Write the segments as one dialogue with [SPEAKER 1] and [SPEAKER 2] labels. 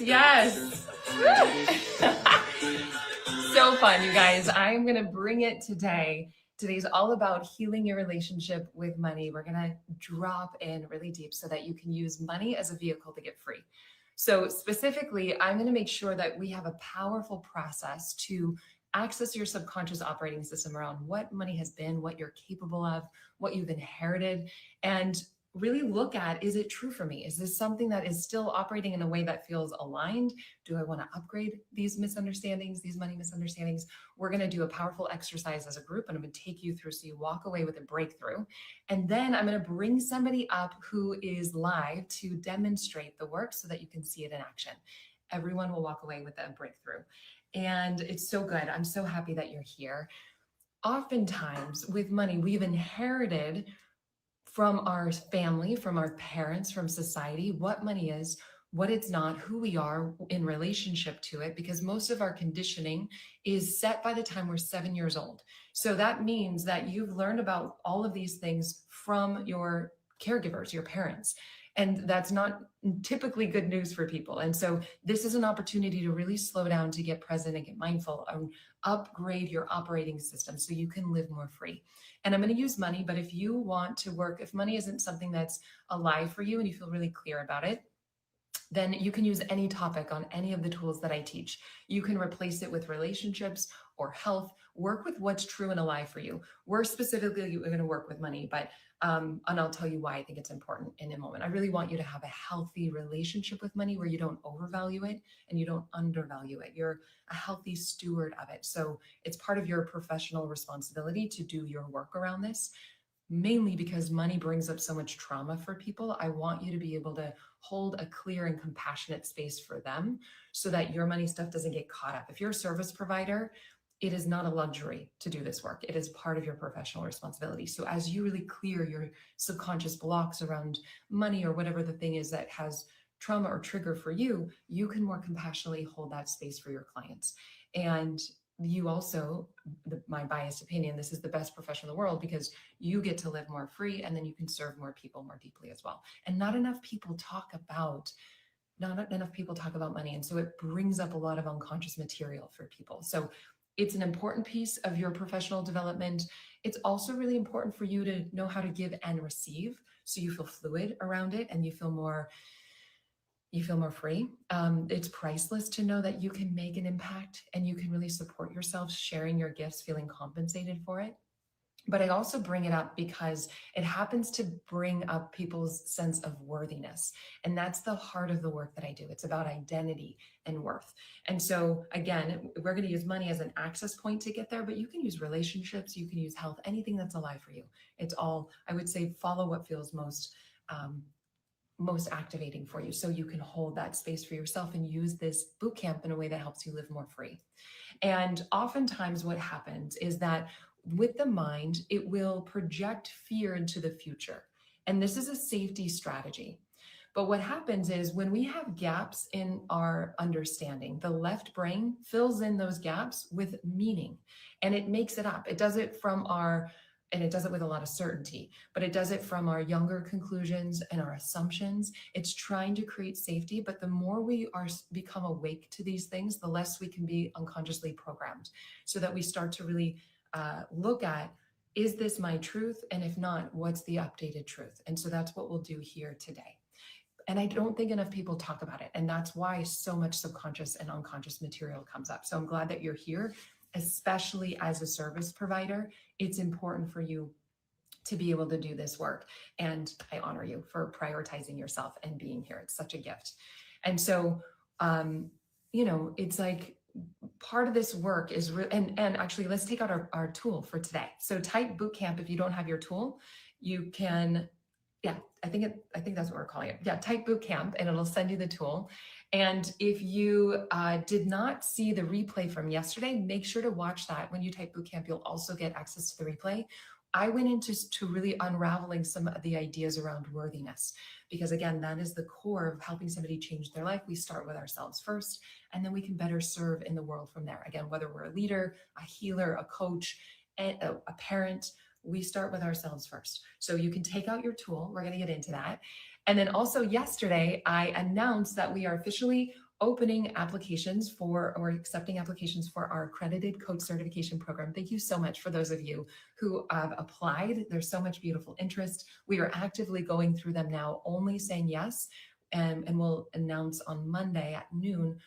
[SPEAKER 1] Yes. So fun, you guys. I'm going to bring it today. Today's all about healing your relationship with money. We're going to drop in really deep so that you can use money as a vehicle to get free. So specifically, I'm going to make sure that we have a powerful process to access your subconscious operating system around what money has been, what you're capable of, what you've inherited, and really look at, is it true for me? Is this something that is still operating in a way that feels aligned? Do I want to upgrade these misunderstandings, these money misunderstandings? We're going to do a powerful exercise as a group, and I'm going to take you through so you walk away with a breakthrough. And then I'm going to bring somebody up who is live to demonstrate the work so that you can see it in action. Everyone will walk away with a breakthrough. And it's so good. I'm so happy that you're here. Oftentimes with money, we've inherited from our family, from our parents, from society, what money is, what it's not, who we are in relationship to it, because most of our conditioning is set by the time we're 7 years old. So that means that you've learned about all of these things from your caregivers, your parents. And that's not typically good news for people. And so this is an opportunity to really slow down, to get present and get mindful, and upgrade your operating system so you can live more free. And I'm going to use money, but if you want to work, if money isn't something that's alive for you and you feel really clear about it, then you can use any topic on any of the tools that I teach. You can replace it with relationships or health. Work with what's true and alive for you. We're specifically going to work with money, but and I'll tell you why I think it's important in a moment. I really want you to have a healthy relationship with money where you don't overvalue it and you don't undervalue it. You're a healthy steward of it. So it's part of your professional responsibility to do your work around this. Mainly because money brings up so much trauma for people. I want you to be able to hold a clear and compassionate space for them so that your money stuff doesn't get caught up. If you're a service provider, it is not a luxury to do this work. It is part of your professional responsibility. So as you really clear your subconscious blocks around money or whatever the thing is that has trauma or trigger for you, you can more compassionately hold that space for your clients. And you also, my biased opinion, this is the best profession in the world because you get to live more free and then you can serve more people more deeply as well. And not enough people talk about money. And so it brings up a lot of unconscious material for people. So it's an important piece of your professional development. It's also really important for you to know how to give and receive so you feel fluid around it and you feel more free. It's priceless to know that you can make an impact and you can really support yourself, sharing your gifts, feeling compensated for it. But I also bring it up because it happens to bring up people's sense of worthiness. And that's the heart of the work that I do. It's about identity and worth. And so again, we're going to use money as an access point to get there, but you can use relationships, you can use health, anything that's alive for you. It's all, I would say, follow what feels most activating for you so you can hold that space for yourself and use this boot camp in a way that helps you live more free. And oftentimes what happens is that with the mind, it will project fear into the future. And this is a safety strategy. But what happens is when we have gaps in our understanding, the left brain fills in those gaps with meaning and it makes it up. It does it and it does it with a lot of certainty, but it does it from our younger conclusions and our assumptions. It's trying to create safety, but the more we become awake to these things, the less we can be unconsciously programmed so that we start to really look at, is this my truth? And if not, what's the updated truth? And so that's what we'll do here today. And I don't think enough people talk about it. And that's why so much subconscious and unconscious material comes up. So I'm glad that you're here, especially as a service provider. It's important for you to be able to do this work. And I honor you for prioritizing yourself and being here. It's such a gift. And so, it's like part of this work is, and actually let's take out our tool for today. So type bootcamp. If you don't have your tool, you can, I think that's what we're calling it. Yeah, type bootcamp and it'll send you the tool. And if you did not see the replay from yesterday, make sure to watch that. When you type bootcamp, you'll also get access to the replay. I went into really unraveling some of the ideas around worthiness, because again, that is the core of helping somebody change their life. We start with ourselves first, and then we can better serve in the world from there. Again, whether we're a leader, a healer, a coach, a parent, we start with ourselves first. So you can take out your tool. We're going to get into that. And then also yesterday, I announced that we are officially opening applications for or accepting applications for our accredited coach certification program. Thank you so much for those of you who have applied. There's so much beautiful interest. We are actively going through them now, only saying yes, and we'll announce on Monday at noon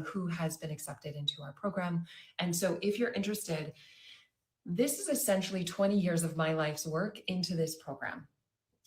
[SPEAKER 1] who has been accepted into our program. And so if you're interested, this is essentially 20 years of my life's work into this program.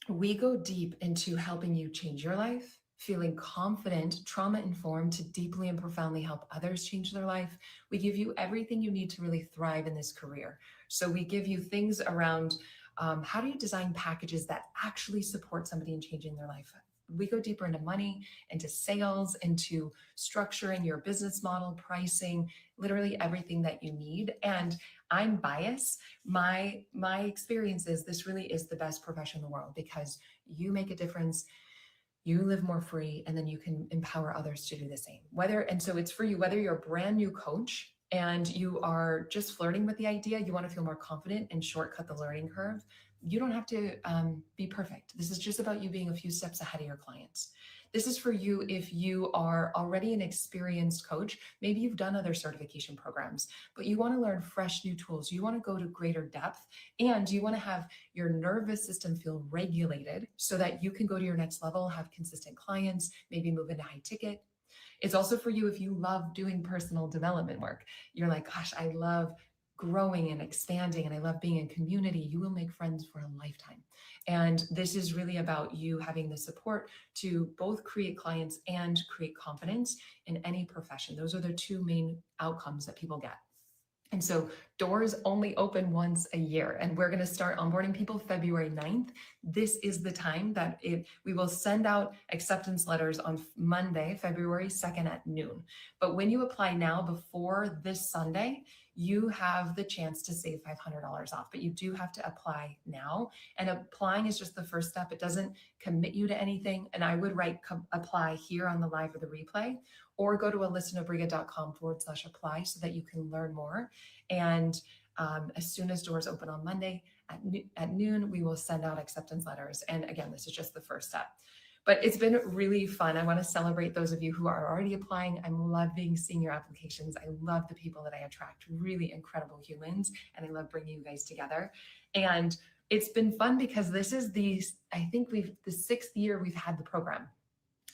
[SPEAKER 1] We go deep into helping you change your life, feeling confident, trauma-informed to deeply and profoundly help others change their life. We give you everything you need to really thrive in this career. So we give you things around how do you design packages that actually support somebody in changing their life. We go deeper into money, into sales, into structuring your business model, pricing, literally everything that you need. And I'm biased. My experience is this really is the best profession in the world because you make a difference, you live more free, and then you can empower others to do the same. And so it's for you, whether you're a brand new coach and you are just flirting with the idea, you want to feel more confident and shortcut the learning curve. You don't have to be perfect. This is just about you being a few steps ahead of your clients. This is for you if you are already an experienced coach. Maybe you've done other certification programs, but you want to learn fresh new tools. You want to go to greater depth, and you want to have your nervous system feel regulated so that you can go to your next level, have consistent clients, maybe move into high ticket. It's also for you if you love doing personal development work. You're like, gosh, I love growing and expanding, and I love being in community. You will make friends for a lifetime. And this is really about you having the support to both create clients and create confidence in any profession. Those are the two main outcomes that people get. And so doors only open once a year, and we're going to start onboarding people February 9th. This is the time that we will send out acceptance letters on Monday, February 2nd at noon. But when you apply now before this Sunday, you have the chance to save $500 off, but you do have to apply now. And applying is just the first step. It doesn't commit you to anything. And I would write apply here on the live or the replay, or go to alyssabriga.com/apply so that you can learn more. And as soon as doors open on Monday at noon, we will send out acceptance letters. And again, this is just the first step. But it's been really fun. I want to celebrate those of you who are already applying. I'm loving seeing your applications. I love the people that I attract, really incredible humans, and I love bringing you guys together. And it's been fun because this is the 6th year we've had the program.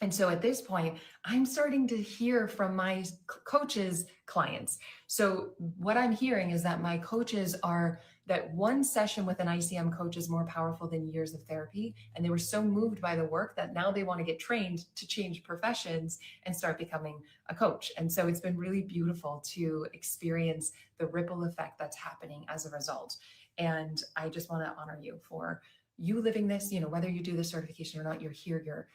[SPEAKER 1] And so at this point, I'm starting to hear from my coaches' clients. So what I'm hearing is that my coaches are that one session with an ICM coach is more powerful than years of therapy. And they were so moved by the work that now they want to get trained to change professions and start becoming a coach. And so it's been really beautiful to experience the ripple effect that's happening as a result. And I just want to honor you for you living this, whether you do the certification or not, you're here,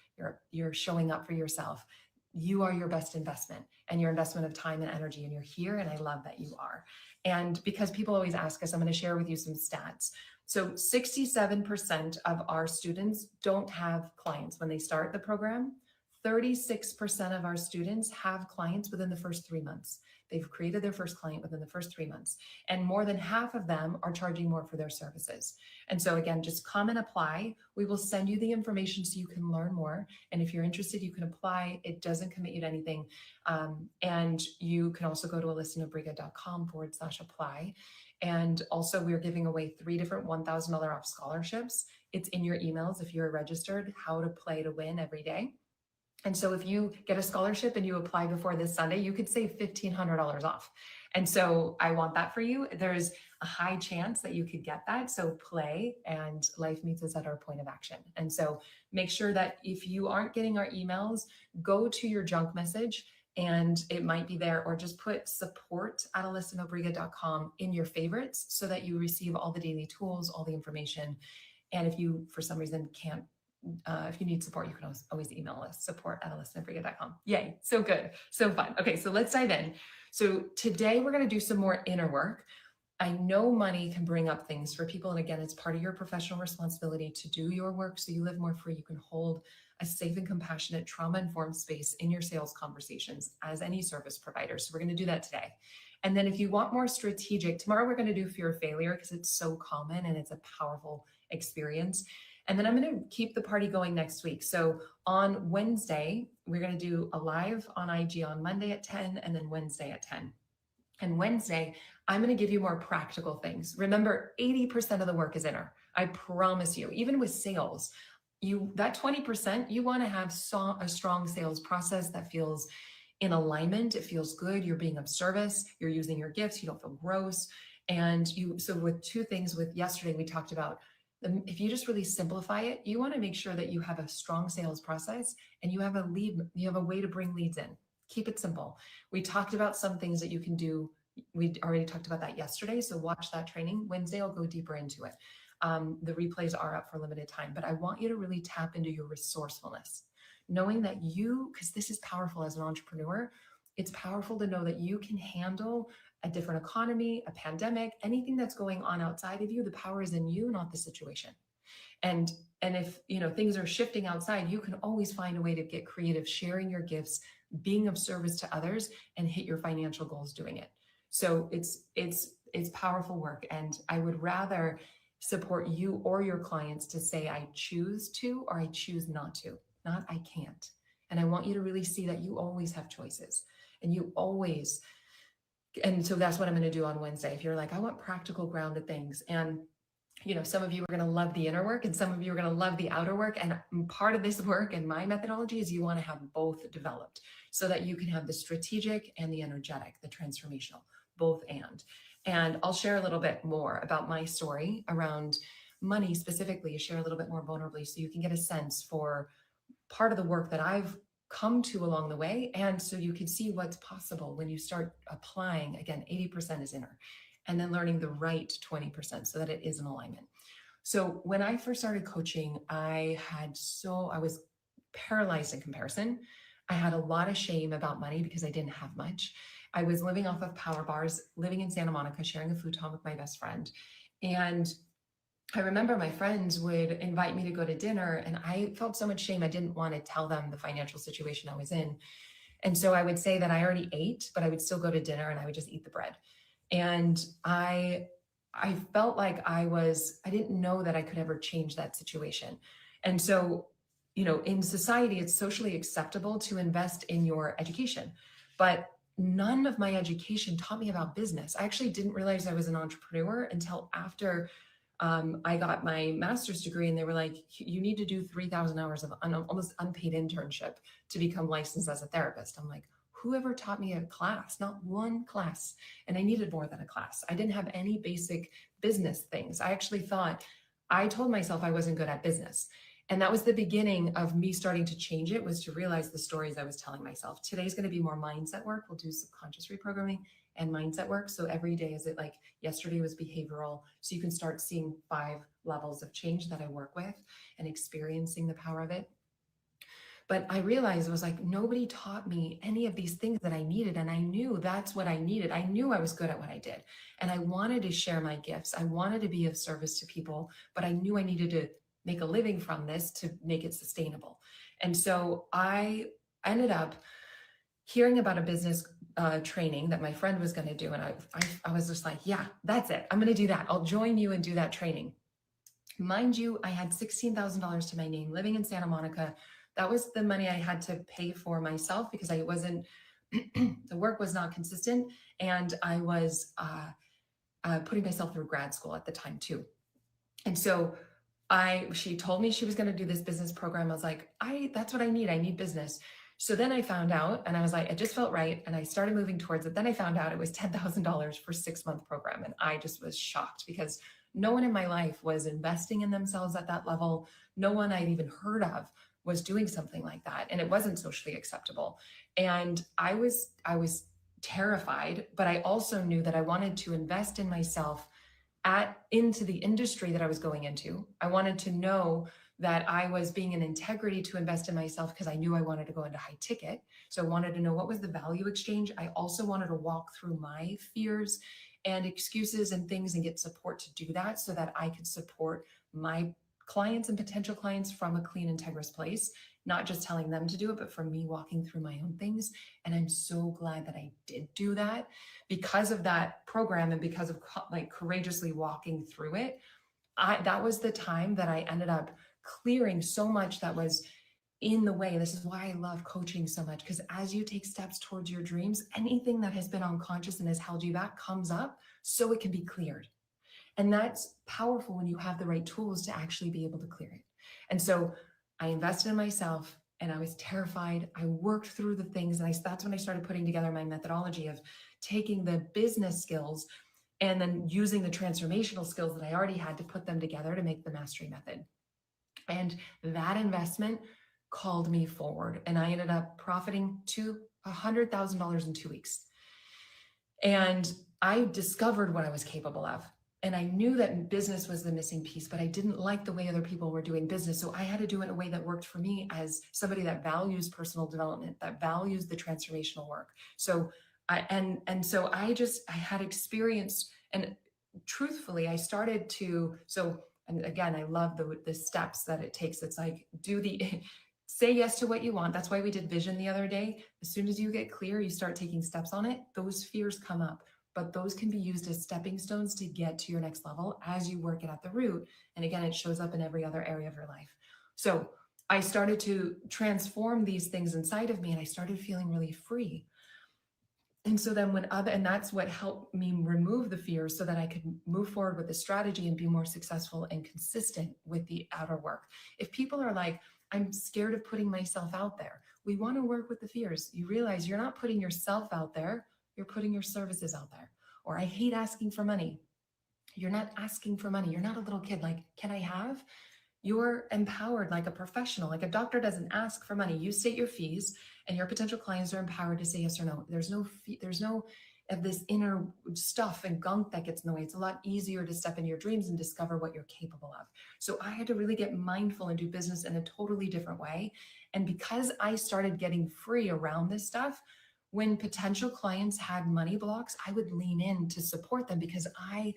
[SPEAKER 1] you're showing up for yourself. You are your best investment and your investment of time and energy, and you're here. And I love that you are. And because people always ask us, I'm going to share with you some stats. So 67% of our students don't have clients when they start the program. 36% of our students have clients within the first 3 months. They've created their first client within the first 3 months, and more than half of them are charging more for their services. And so again, just come and apply. We will send you the information so you can learn more. And if you're interested, you can apply. It doesn't commit you to anything. And you can also go to alyssabriga.com/apply. And also we're giving away 3 different $1,000 off scholarships. It's in your emails if you're registered, how to play to win every day. And so if you get a scholarship and you apply before this Sunday, you could save $1,500 off. And so I want that for you. There's a high chance that you could get that. So play, and life meets us at our point of action. And so make sure that if you aren't getting our emails, go to your junk message and it might be there, or just put support@alyssabriga.com in your favorites so that you receive all the daily tools, all the information. And if you, for some reason, can't, if you need support, you can always email us, support@alyssabriga.com. Yay, so good, so fun. Okay, so let's dive in. So today we're going to do some more inner work. I know money can bring up things for people. And again, it's part of your professional responsibility to do your work so you live more free. You can hold a safe and compassionate, trauma-informed space in your sales conversations as any service provider. So we're going to do that today. And then if you want more strategic, tomorrow we're going to do fear of failure because it's so common and it's a powerful experience. And then I'm going to keep the party going next week. So on Wednesday, we're going to do a live on IG on Monday at 10 and then Wednesday at 10. And Wednesday, I'm going to give you more practical things. Remember, 80% of the work is inner. I promise you, even with sales, that 20%, you want to have a strong sales process that feels in alignment. It feels good. You're being of service. You're using your gifts. You don't feel gross. So with two things with yesterday, we talked about if you just really simplify it, you want to make sure that you have a strong sales process and you have a way to bring leads in. Keep it simple. We talked about some things that you can do. We already talked about that yesterday. So watch that training. Wednesday, I'll go deeper into it. The replays are up for limited time, but I want you to really tap into your resourcefulness, knowing that because this is powerful as an entrepreneur, it's powerful to know that you can handle a different economy, a pandemic, anything that's going on outside of you. The power is in you, not the situation. And if things are shifting outside, you can always find a way to get creative, sharing your gifts, being of service to others, and hit your financial goals doing it. So it's powerful work. And I would rather support you or your clients to say, I choose to, or I choose not to, not I can't. And I want you to really see that you always have choices and so that's what I'm going to do on Wednesday. If you're like, I want practical grounded things. And some of you are going to love the inner work and some of you are going to love the outer work. And part of this work and my methodology is you want to have both developed so that you can have the strategic and the energetic, the transformational, both and I'll share a little bit more about my story around money specifically, share a little bit more vulnerably so you can get a sense for part of the work that I've come to along the way. And so you can see what's possible when you start applying. Again, 80% is inner, and then learning the right 20% so that it is in alignment. So when I first started coaching, I was paralyzed in comparison. I had a lot of shame about money because I didn't have much. I was living off of power bars, living in Santa Monica, sharing a futon with my best friend. And I remember my friends would invite me to go to dinner and I felt so much shame. I didn't want to tell them the financial situation I was in. And so I would say that I already ate, but I would still go to dinner and I would just eat the bread. And I felt like I didn't know that I could ever change that situation. And so, in society, it's socially acceptable to invest in your education, but none of my education taught me about business. I actually didn't realize I was an entrepreneur until after I got my master's degree, and they were like, you need to do 3,000 hours of almost unpaid internship to become licensed as a therapist. I'm like, whoever taught me a class? Not one class. And I needed more than a class. I didn't have any basic business things. I told myself I wasn't good at business. And that was the beginning of me starting to change it, was to realize the stories I was telling myself. Today's going to be more mindset work. We'll do subconscious reprogramming and mindset work. So every day yesterday was behavioral. So you can start seeing 5 levels of change that I work with and experiencing the power of it. But I realized it was like, nobody taught me any of these things that I needed. And I knew that's what I needed. I knew I was good at what I did. And I wanted to share my gifts. I wanted to be of service to people, but I knew I needed to make a living from this to make it sustainable. And so I ended up hearing about a business training that my friend was going to do. And I was just like, yeah, that's it. I'm going to do that. I'll join you and do that training. Mind you, I had $16,000 to my name living in Santa Monica. That was the money I had to pay for myself because I wasn't, the work was not consistent. And I was putting myself through grad school at the time too. And so she told me she was going to do this business program. I was like, that's what I need. I need business. So then I found out and I was like, it just felt right. And I started moving towards it. Then I found out it was $10,000 for a 6-month program. And I just was shocked because no one in my life was investing in themselves at that level. No one I'd even heard of was doing something like that. And it wasn't socially acceptable. And I was terrified, but I also knew that I wanted to invest in myself into the industry that I was going into. I wanted to know that I was being in integrity to invest in myself because I knew I wanted to go into high ticket. So I wanted to know what was the value exchange. I also wanted to walk through my fears and excuses and things and get support to do that so that I could support my clients and potential clients from a clean, integrous place, not just telling them to do it, but from me walking through my own things. And I'm so glad that I did do that because of that program and because of courageously walking through it. That was the time that I ended up clearing so much that was in the way. This is why I love coaching so much, because as you take steps towards your dreams, anything that has been unconscious and has held you back comes up so it can be cleared. And that's powerful when you have the right tools to actually be able to clear it. And so I invested in myself and I was terrified. I worked through the things, and that's when I started putting together my methodology of taking the business skills and then using the transformational skills that I already had to put them together to make the mastery method. And that investment called me forward, and I ended up profiting to $100,000 in 2 weeks. And I discovered what I was capable of. And I knew that business was the missing piece, but I didn't like the way other people were doing business. So I had to do it in a way that worked for me as somebody that values personal development, that values the transformational work. So I had experience, and truthfully, I started to, and again, I love the steps that it takes. It's like, say yes to what you want. That's why we did vision the other day. As soon as you get clear, you start taking steps on it, those fears come up, but those can be used as stepping stones to get to your next level as you work it at the root. And again, it shows up in every other area of your life. So I started to transform these things inside of me, and I started feeling really free. And so then and that's what helped me remove the fears so that I could move forward with the strategy and be more successful and consistent with the outer work. If people are like, I'm scared of putting myself out there, we want to work with the fears. You realize you're not putting yourself out there, you're putting your services out there. Or I hate asking for money. You're not asking for money. You're not a little kid like, can I have? You're empowered like a professional. Like a doctor doesn't ask for money. You state your fees, and your potential clients are empowered to say yes or no. There's no of this inner stuff and gunk that gets in the way. It's a lot easier to step into your dreams and discover what you're capable of. So I had to really get mindful and do business in a totally different way. And because I started getting free around this stuff, when potential clients had money blocks, I would lean in to support them because I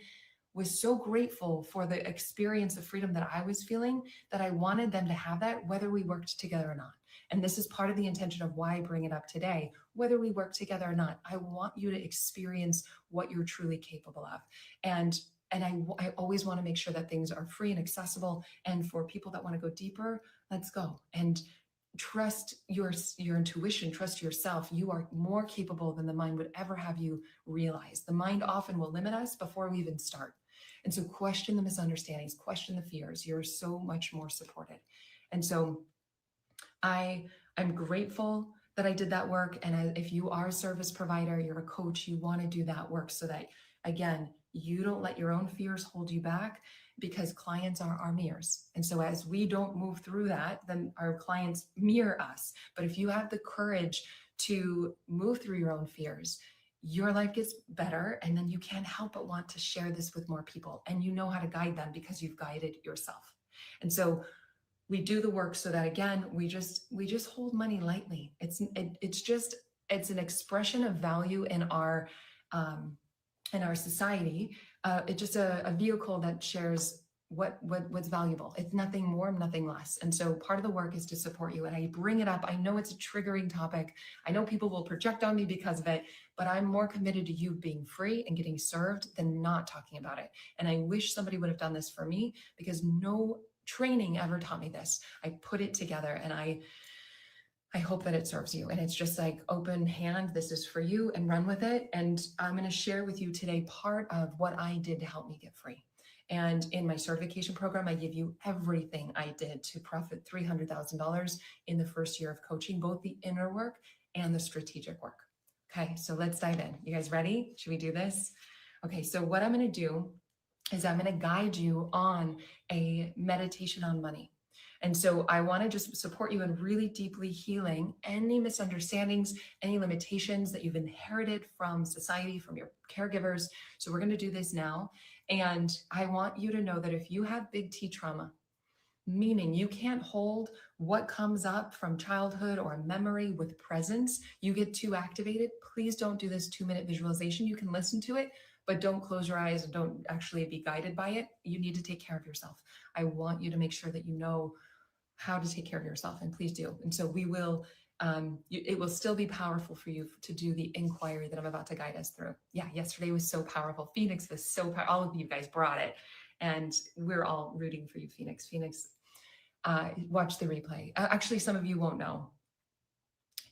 [SPEAKER 1] was so grateful for the experience of freedom that I was feeling that I wanted them to have that, whether we worked together or not. And this is part of the intention of why I bring it up today. Whether we work together or not, I want you to experience what you're truly capable of. And I always want to make sure that things are free and accessible. And for people that want to go deeper, let's go. And trust your intuition, trust yourself. You are more capable than the mind would ever have you realize. The mind often will limit us before we even start. And so question the misunderstandings, question the fears. You're so much more supported. And so I'm grateful that I did that work. And if you are a service provider, you're a coach, you want to do that work so that, again, you don't let your own fears hold you back, because clients are our mirrors. And so as we don't move through that, then our clients mirror us. But if you have the courage to move through your own fears, your life gets better, and then you can't help but want to share this with more people, and you know how to guide them because you've guided yourself. And so we do the work so that, again, we just hold money lightly. It's an expression of value in our society. It's just a vehicle that shares what's valuable. It's nothing more, nothing less. And so part of the work is to support you. And I bring it up. I know it's a triggering topic. I know people will project on me because of it, but I'm more committed to you being free and getting served than not talking about it. And I wish somebody would have done this for me, because no training ever taught me this. I put it together, and I hope that it serves you. And it's just like open hand, this is for you, and run with it. And I'm going to share with you today part of what I did to help me get free. And in my certification program, I give you everything I did to profit $300,000 in the first year of coaching, both the inner work and the strategic work. Okay, so let's dive in. You guys ready? Should we do this? Okay, so what I'm going to do is I'm going to guide you on a meditation on money. And so I want to just support you in really deeply healing any misunderstandings, any limitations that you've inherited from society, from your caregivers. So we're going to do this now. And I want you to know that if you have big T trauma, meaning you can't hold what comes up from childhood or a memory with presence, you get too activated, please don't do this 2-minute visualization. You can listen to it, but don't close your eyes and don't actually be guided by it. You need to take care of yourself. I want you to make sure that you know how to take care of yourself, and please do. And so we will, it will still be powerful for you to do the inquiry that I'm about to guide us through. Yeah, yesterday was so powerful. Phoenix was so powerful. All of you guys brought it, and we're all rooting for you, Phoenix. Phoenix, Watch the replay. Actually, some of you won't know.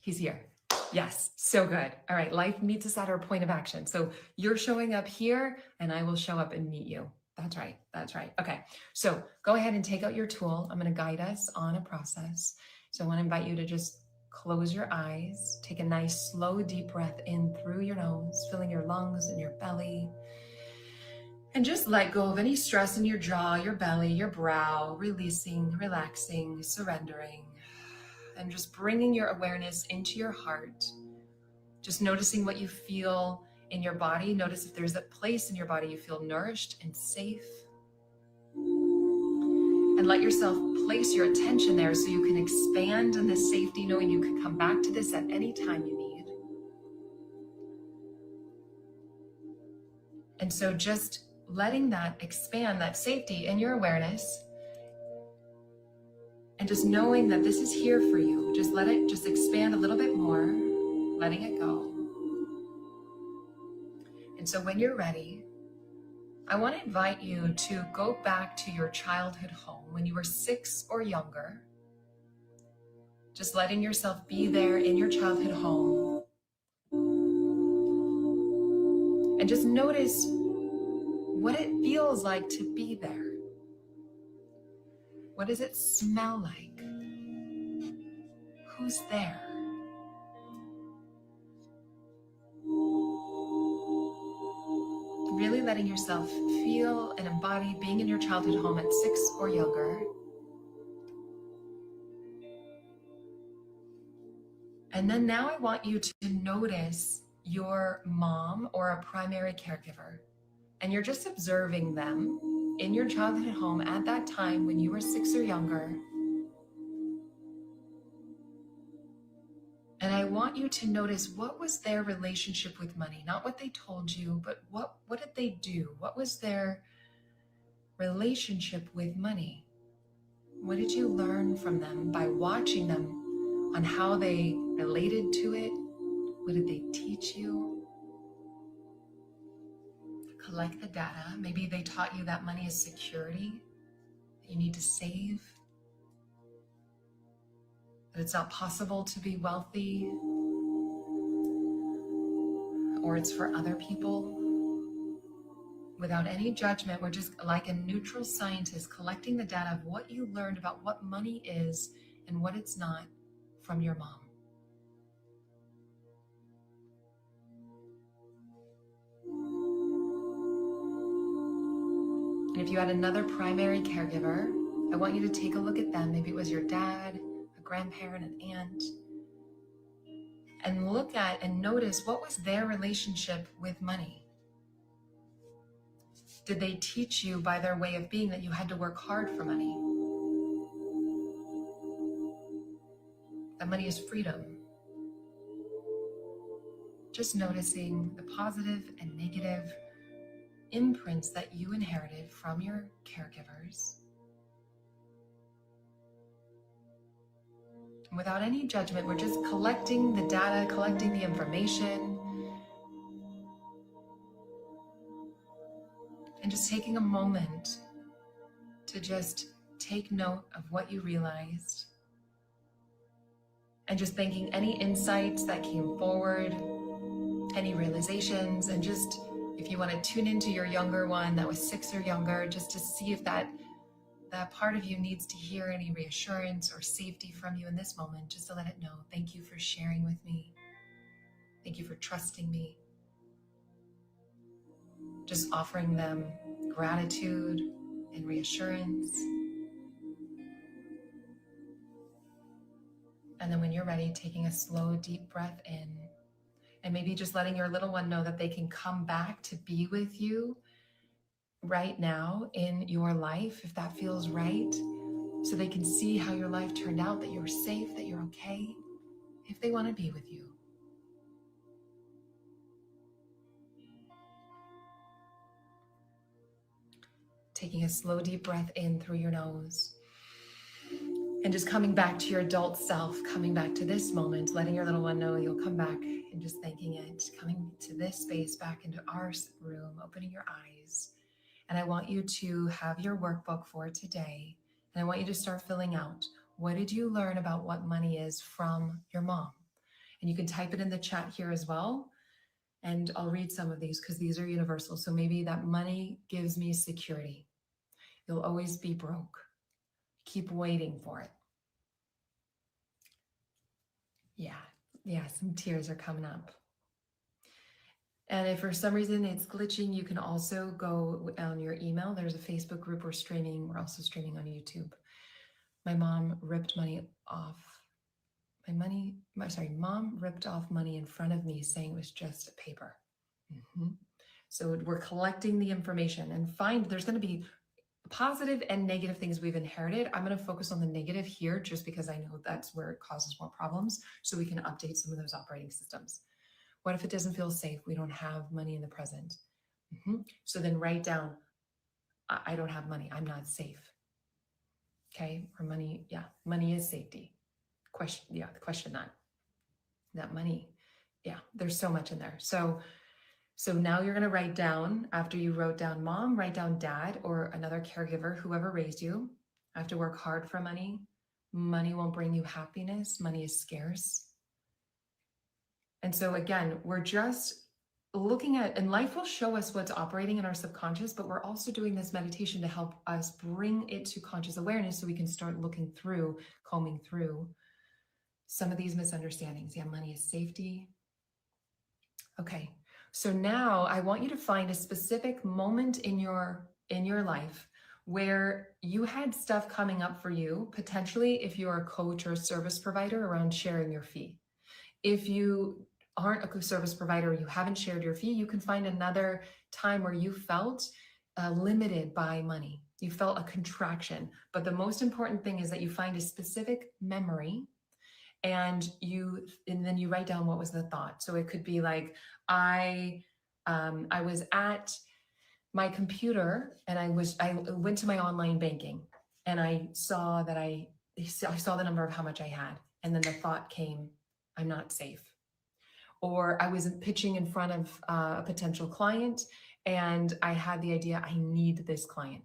[SPEAKER 1] He's here. Yes, so good. All right, life meets us at our point of action. So you're showing up here and I will show up and meet you. That's right, that's right. Okay, so go ahead and take out your tool. I'm gonna guide us on a process. So I wanna invite you to just close your eyes, take a nice slow deep breath in through your nose, filling your lungs and your belly. And just let go of any stress in your jaw, your belly, your brow, releasing, relaxing, surrendering, and just bringing your awareness into your heart. Just noticing what you feel in your body. Notice if there's a place in your body you feel nourished and safe. And let yourself place your attention there so you can expand in this safety, knowing you can come back to this at any time you need. And so just letting that expand, that safety in your awareness, and just knowing that this is here for you. Just let it just expand a little bit more, letting it go. And so when you're ready, I want to invite you to go back to your childhood home when you were 6 or younger. Just letting yourself be there in your childhood home. And just notice what it feels like to be there. What does it smell like? Who's there? Really letting yourself feel and embody being in your childhood home at 6 or younger. And then now I want you to notice your mom or a primary caregiver. And you're just observing them in your childhood home at that time when you were 6 or younger. And I want you to notice, what was their relationship with money? Not what they told you, but what did they do? What was their relationship with money? What did you learn from them by watching them on how they related to it? What did they teach you? Collect the data. Maybe they taught you that money is security, that you need to save, that it's not possible to be wealthy, or it's for other people. Without any judgment, we're just like a neutral scientist collecting the data of what you learned about what money is and what it's not from your mom. And if you had another primary caregiver, I want you to take a look at them. Maybe it was your dad, a grandparent, an aunt, and look at and notice, what was their relationship with money? Did they teach you by their way of being that you had to work hard for money? That money is freedom. Just noticing the positive and negative imprints that you inherited from your caregivers. And without any judgment, we're just collecting the data, collecting the information, and just taking a moment to just take note of what you realized, and just thanking any insights that came forward, any realizations, and just, if you want to tune into your younger one that was 6 or younger, just to see if that part of you needs to hear any reassurance or safety from you in this moment, just to let it know, thank you for sharing with me. Thank you for trusting me. Just offering them gratitude and reassurance. And then when you're ready, taking a slow, deep breath in, and maybe just letting your little one know that they can come back to be with you right now in your life, if that feels right, so they can see how your life turned out, that you're safe, that you're okay, if they want to be with you. Taking a slow, deep breath in through your nose. And just coming back to your adult self, coming back to this moment, letting your little one know you'll come back, and just thanking it, coming to this space, back into our room, opening your eyes. And I want you to have your workbook for today. And I want you to start filling out, what did you learn about what money is from your mom? And you can type it in the chat here as well. And I'll read some of these because these are universal. So maybe that money gives me security. You'll always be broke. Keep waiting for it. Yeah, some tears are coming up. And if for some reason it's glitching, you can also go on your email. There's a Facebook group we're streaming. We're also streaming on YouTube. My mom ripped money off. Mom ripped off money in front of me saying it was just a paper. So we're collecting the information and there's going to be positive and negative things we've inherited. I'm going to focus on the negative here just because I know that's where it causes more problems, so we can update some of those operating systems. What if it doesn't feel safe? We don't have money in the present. So then write down, I don't have money. I'm not safe. Okay. Or money. Yeah. Money is safety. Question that money. Yeah. There's so much in there. So now you're going to write down, after you wrote down mom, write down dad or another caregiver, whoever raised you. I have to work hard for money. Money won't bring you happiness. Money is scarce. And so again, we're just looking at, and life will show us what's operating in our subconscious, but we're also doing this meditation to help us bring it to conscious awareness so we can start combing through some of these misunderstandings. Yeah, money is safety. Okay. So now I want you to find a specific moment in your life where you had stuff coming up for you, potentially if you're a coach or a service provider, around sharing your fee. If you aren't a service provider, you haven't shared your fee, you can find another time where you felt limited by money. You felt a contraction. But the most important thing is that you find a specific memory and then you write down what was the thought. So it could be like, I was at my computer and I went to my online banking and I saw the number of how much I had. And then the thought came, I'm not safe. Or I was pitching in front of a potential client and I had the idea, I need this client.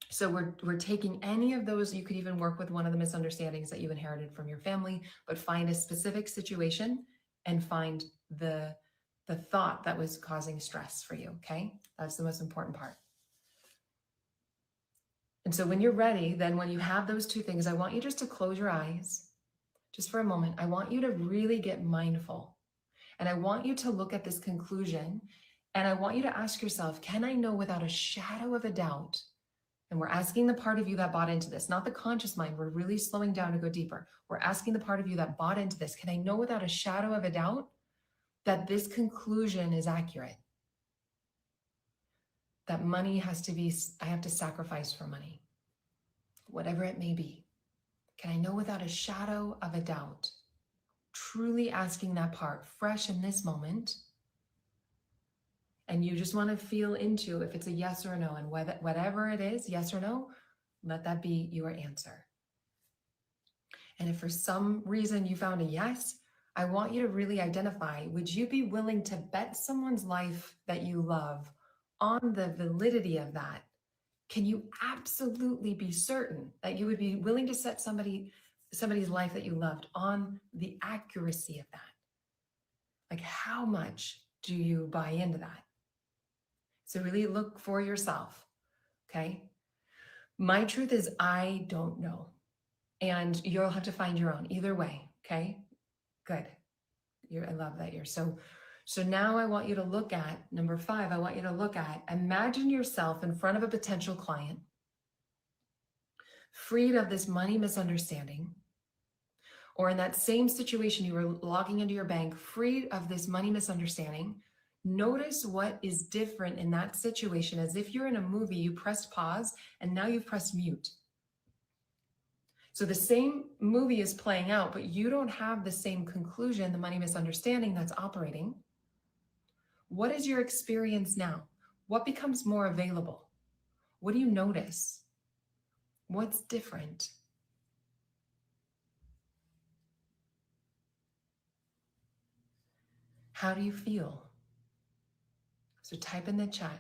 [SPEAKER 1] So we're taking any of those. You could even work with one of the misunderstandings that you inherited from your family, but find a specific situation and find the thought that was causing stress for you, okay? That's the most important part. And so when you're ready, then when you have those two things, I want you just to close your eyes just for a moment. I want you to really get mindful. And I want you to look at this conclusion and I want you to ask yourself, can I know without a shadow of a doubt? And we're asking the part of you that bought into this, not the conscious mind. We're really slowing down to go deeper. We're asking the part of you that bought into this, can I know without a shadow of a doubt that this conclusion is accurate? That money I have to sacrifice for money, whatever it may be. Can I know without a shadow of a doubt? Truly asking that part, fresh in this moment. And you just want to feel into if it's a yes or a no, and whatever it is, yes or no, let that be your answer. And if for some reason you found a yes, I want you to really identify, would you be willing to bet someone's life that you love on the validity of that? Can you absolutely be certain that you would be willing to set somebody's life that you loved on the accuracy of that? Like, how much do you buy into that? So really look for yourself, okay? My truth is I don't know. And you'll have to find your own either way, okay? Good. I love that you're so now I want you to look at number 5. I want you to look at, imagine yourself in front of a potential client, freed of this money misunderstanding, or in that same situation, you were logging into your bank, freed of this money misunderstanding. Notice what is different in that situation. As if you're in a movie, you pressed pause and now you've pressed mute. So the same movie is playing out, but you don't have the same conclusion, the money misunderstanding that's operating. What is your experience now? What becomes more available? What do you notice? What's different? How do you feel? So type in the chat.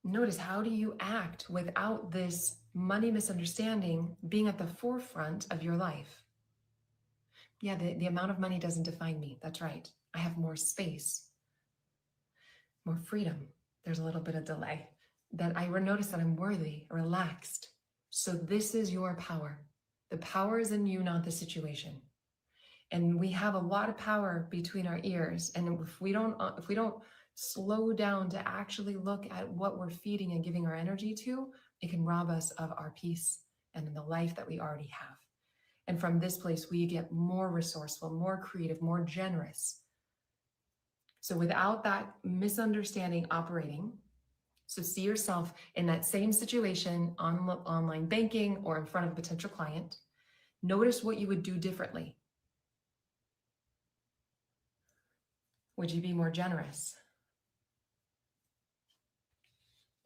[SPEAKER 1] Notice, how do you act without this money misunderstanding being at the forefront of your life? Yeah, the amount of money doesn't define me. That's right. I have more space, more freedom. There's a little bit of delay. That I notice that I'm worthy, relaxed. So this is your power. The power is in you, not the situation. And we have a lot of power between our ears. And if we don't slow down to actually look at what we're feeding and giving our energy to, it can rob us of our peace and the life that we already have. And from this place, we get more resourceful, more creative, more generous. So without that misunderstanding operating, so see yourself in that same situation on online banking or in front of a potential client. Notice what you would do differently. Would you be more generous?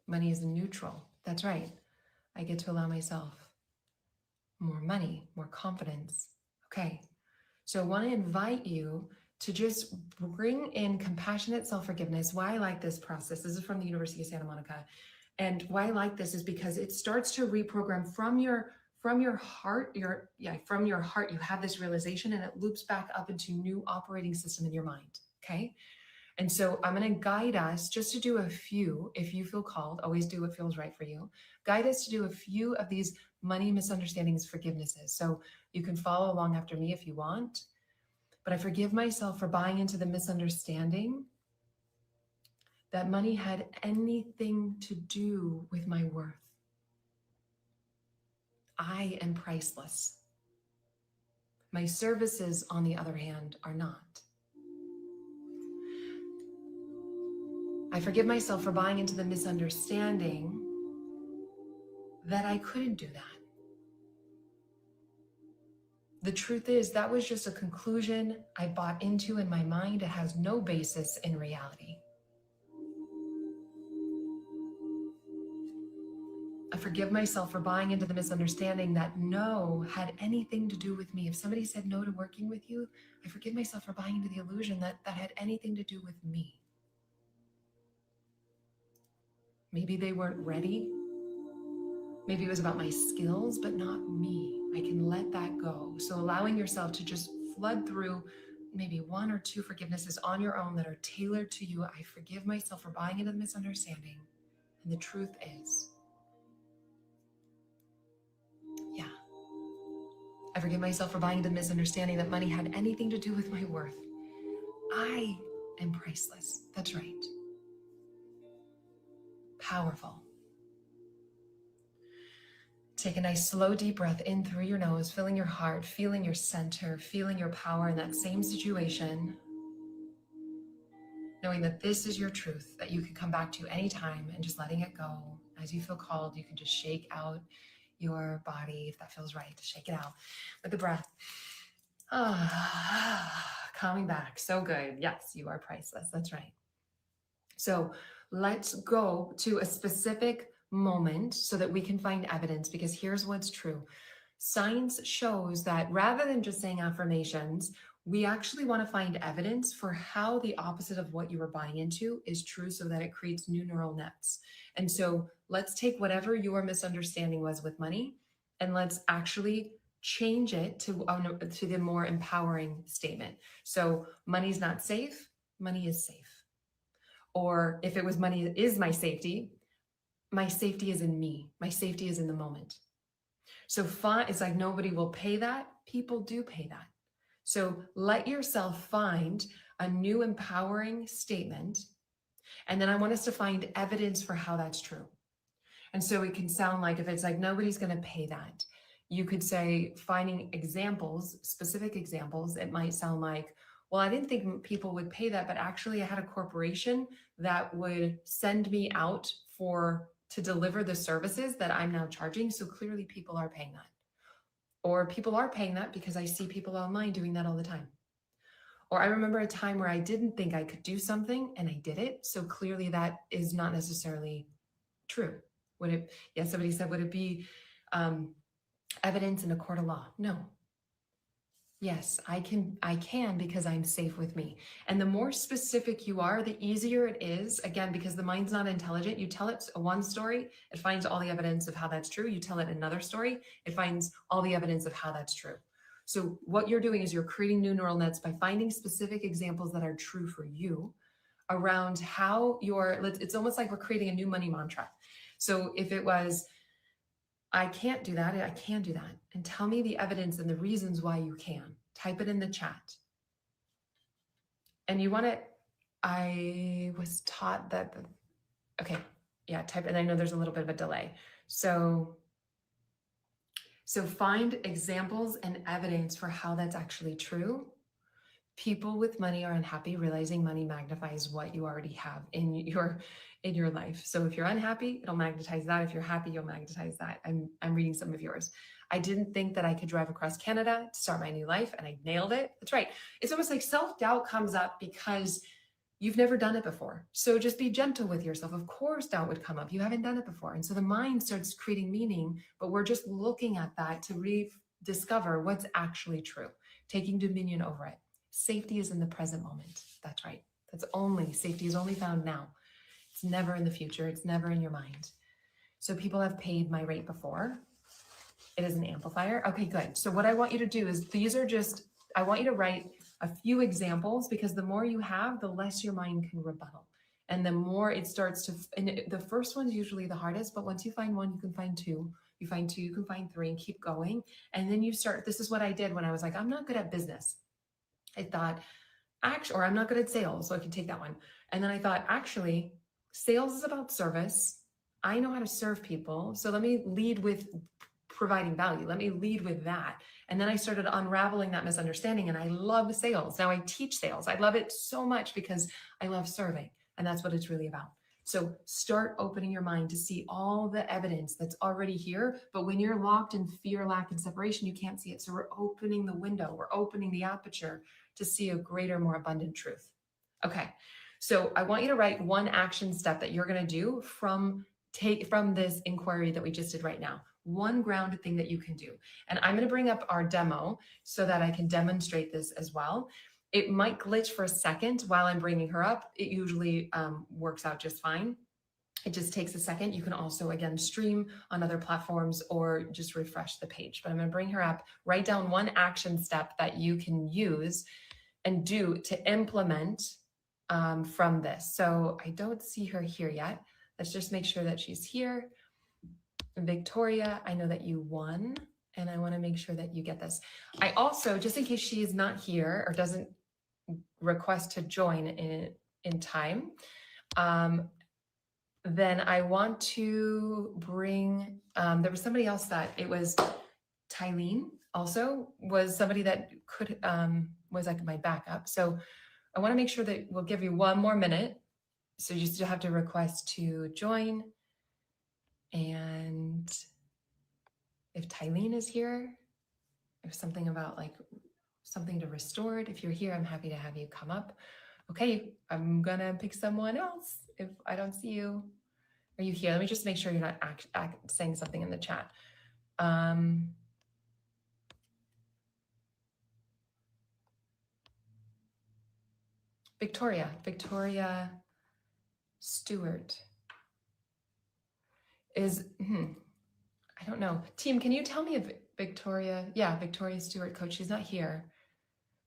[SPEAKER 1] Money is neutral. That's right. I get to allow myself more money, more confidence. Okay. So I want to invite you to just bring in compassionate self-forgiveness. Why I like this process, this is from the University of Santa Monica. And why I like this is because it starts to reprogram from your heart, from your heart, you have this realization and it loops back up into new operating system in your mind. Okay. And so I'm going to guide us just to do a few, if you feel called, always do what feels right for you. Guide us to do a few of these money misunderstandings, forgivenesses. So you can follow along after me if you want. But I forgive myself for buying into the misunderstanding that money had anything to do with my worth. I am priceless. My services, on the other hand, are not. I forgive myself for buying into the misunderstanding that I couldn't do that. The truth is, that was just a conclusion I bought into in my mind. It has no basis in reality. I forgive myself for buying into the misunderstanding that no had anything to do with me. If somebody said no to working with you, I forgive myself for buying into the illusion that that had anything to do with me. Maybe they weren't ready. Maybe it was about my skills, but not me. I can let that go. So allowing yourself to just flood through maybe one or two forgivenesses on your own that are tailored to you. I forgive myself for buying into the misunderstanding. And the truth is, I forgive myself for buying into the misunderstanding that money had anything to do with my worth. I am priceless. That's right. Powerful. Take a nice slow deep breath in through your nose, filling your heart, feeling your center, feeling your power in that same situation. Knowing that this is your truth, that you can come back to anytime, and just letting it go. As you feel called, you can just shake out your body if that feels right. Shake it out with the breath. Coming back. So good. Yes, you are priceless. That's right. So let's go to a specific moment so that we can find evidence, because here's what's true. Science shows that rather than just saying affirmations, we actually want to find evidence for how the opposite of what you were buying into is true, so that it creates new neural nets. And so let's take whatever your misunderstanding was with money, and let's actually change it to the more empowering statement. So money's not safe, money is safe. Or if it was money is my safety is in me. My safety is in the moment. So it's like nobody will pay that. People do pay that. So let yourself find a new empowering statement. And then I want us to find evidence for how that's true. And so it can sound like, if it's like nobody's going to pay that, you could say, finding examples, specific examples, it might sound like, well, I didn't think people would pay that, but actually I had a corporation that would send me out to deliver the services that I'm now charging. So clearly people are paying that. Or people are paying that because I see people online doing that all the time. Or I remember a time where I didn't think I could do something and I did it. So clearly that is not necessarily true. Somebody said, would it be evidence in a court of law? No. Yes, I can because I'm safe with me. And the more specific you are, the easier it is. Again, because the mind's not intelligent. You tell it one story, it finds all the evidence of how that's true. You tell it another story, it finds all the evidence of how that's true. So what you're doing is you're creating new neural nets by finding specific examples that are true for you around how it's almost like we're creating a new money mantra. So if it was, I can't do that, I can do that. And tell me the evidence and the reasons why you can. Type it in the chat. And you want to, I was taught that, okay, yeah, type, and I know there's a little bit of a delay. So find examples and evidence for how that's actually true. People with money are unhappy, realizing money magnifies what you already have in your life. So if you're unhappy, it'll magnetize that. If you're happy, you'll magnetize that. I'm reading some of yours. I didn't think that I could drive across Canada to start my new life, and I nailed it. That's right. It's almost like self-doubt comes up because you've never done it before. So just be gentle with yourself. Of course, doubt would come up. You haven't done it before. And so the mind starts creating meaning, but we're just looking at that to rediscover what's actually true, taking dominion over it. Safety is in the present moment. That's right. Safety is only found now. It's never in the future. It's never in your mind. So people have paid my rate before. It is an amplifier. Okay, good. So what I want you to do is I want you to write a few examples, because the more you have, the less your mind can rebuttal. And the more it starts to, and the first one's usually the hardest, but once you find one, you can find two. You find two, you can find three, and keep going. And then this is what I did when I was like, I'm not good at business. I thought, or I'm not good at sales, so I can take that one. And then I thought, actually, sales is about service. I know how to serve people. So let me lead with providing value. Let me lead with that. And then I started unraveling that misunderstanding, and I love sales. Now I teach sales. I love it so much because I love serving, and that's what it's really about. So start opening your mind to see all the evidence that's already here. But when you're locked in fear, lack, and separation, you can't see it. So we're opening the window, we're opening the aperture to see a greater, more abundant truth. Okay. So I want you to write one action step that you're going to do from this inquiry that we just did right now. One grounded thing that you can do. And I'm going to bring up our demo so that I can demonstrate this as well. It might glitch for a second while I'm bringing her up. It usually works out just fine. It just takes a second. You can also, again, stream on other platforms or just refresh the page. But I'm going to bring her up. Write down one action step that you can use and do to implement from this. So I don't see her here yet. Let's just make sure that she's here. Victoria, I know that you won, and I want to make sure that you get this. I also, just in case she's not here or doesn't request to join in time, then I want to bring, there was somebody else that it was Tylene also was somebody that could, was like my backup. So I want to make sure that we'll give you one more minute. So you still have to request to join. And if Tylene is here, if something about like something to restore it, if you're here, I'm happy to have you come up. Okay, I'm gonna pick someone else if I don't see you. Are you here? Let me just make sure you're not saying something in the chat. Victoria Stewart is, I don't know. Team, can you tell me if Victoria Stewart, coach, she's not here,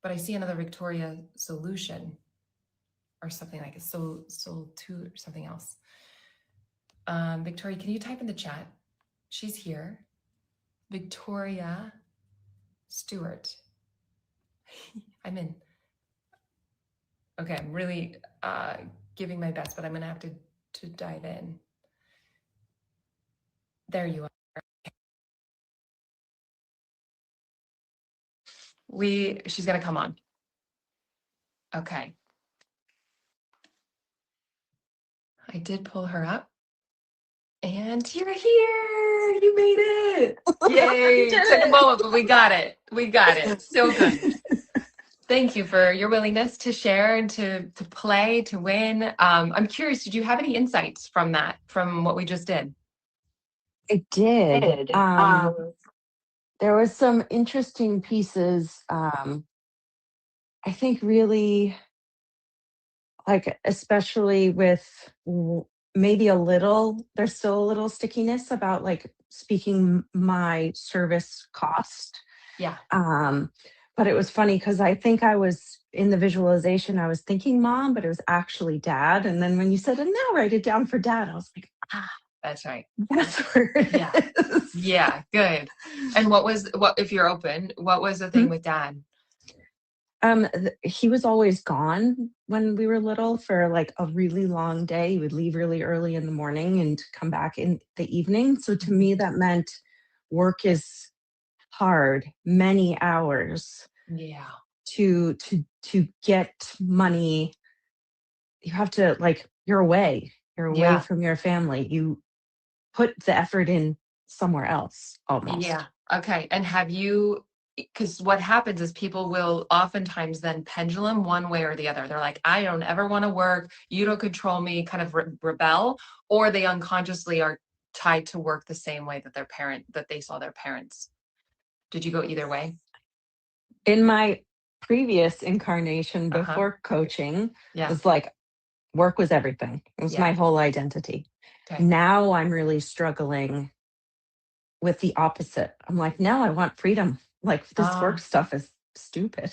[SPEAKER 1] but I see another Victoria Solution or something like it, Soul 2 or something else. Victoria, can you type in the chat? She's here. Victoria Stewart. I'm in. Okay, I'm really giving my best, but I'm gonna have to dive in. There you are. She's gonna come on. Okay. I did pull her up. And you're here. You made it. Yay. It took a moment, but we got it. We got it. So good. Thank you for your willingness to share and to play, to win. I'm curious, did you have any insights from that, from what we just did?
[SPEAKER 2] I did. There was some interesting pieces. I think really like, especially with maybe a little, there's still a little stickiness about like speaking my service cost.
[SPEAKER 1] Yeah.
[SPEAKER 2] Um, but it was funny because I think I was in the visualization, I was thinking mom, but it was actually dad. And then when you said, and now write it down for dad, I was like, ah,
[SPEAKER 1] That's right.
[SPEAKER 2] that's where
[SPEAKER 1] Yeah.
[SPEAKER 2] it is.
[SPEAKER 1] Yeah. Good. And what, if you're open, what was the thing with dad?
[SPEAKER 2] He was always gone when we were little for like a really long day. He would leave really early in the morning and come back in the evening. So to
[SPEAKER 1] Mhm.
[SPEAKER 2] me, that meant work is hard, many hours
[SPEAKER 1] Yeah.
[SPEAKER 2] to get money. You have to like you're away
[SPEAKER 1] Yeah.
[SPEAKER 2] from your family. You put the effort in somewhere else
[SPEAKER 1] Yeah.
[SPEAKER 2] almost.
[SPEAKER 1] Okay. And have you, because what happens is people will oftentimes then pendulum one way or the other. They're like, I don't ever want to work. You don't control me, kind of rebel, or they unconsciously are tied to work the same way that that they saw their parents. Did you go either way?
[SPEAKER 2] In my previous incarnation
[SPEAKER 1] Uh-huh.
[SPEAKER 2] before coaching,
[SPEAKER 1] Yeah.
[SPEAKER 2] was like work was everything. It was
[SPEAKER 1] Yeah.
[SPEAKER 2] my whole identity.
[SPEAKER 1] Okay.
[SPEAKER 2] Now I'm really struggling with the opposite. I'm like, no, I want freedom. Like this work
[SPEAKER 1] Ah.
[SPEAKER 2] stuff is stupid.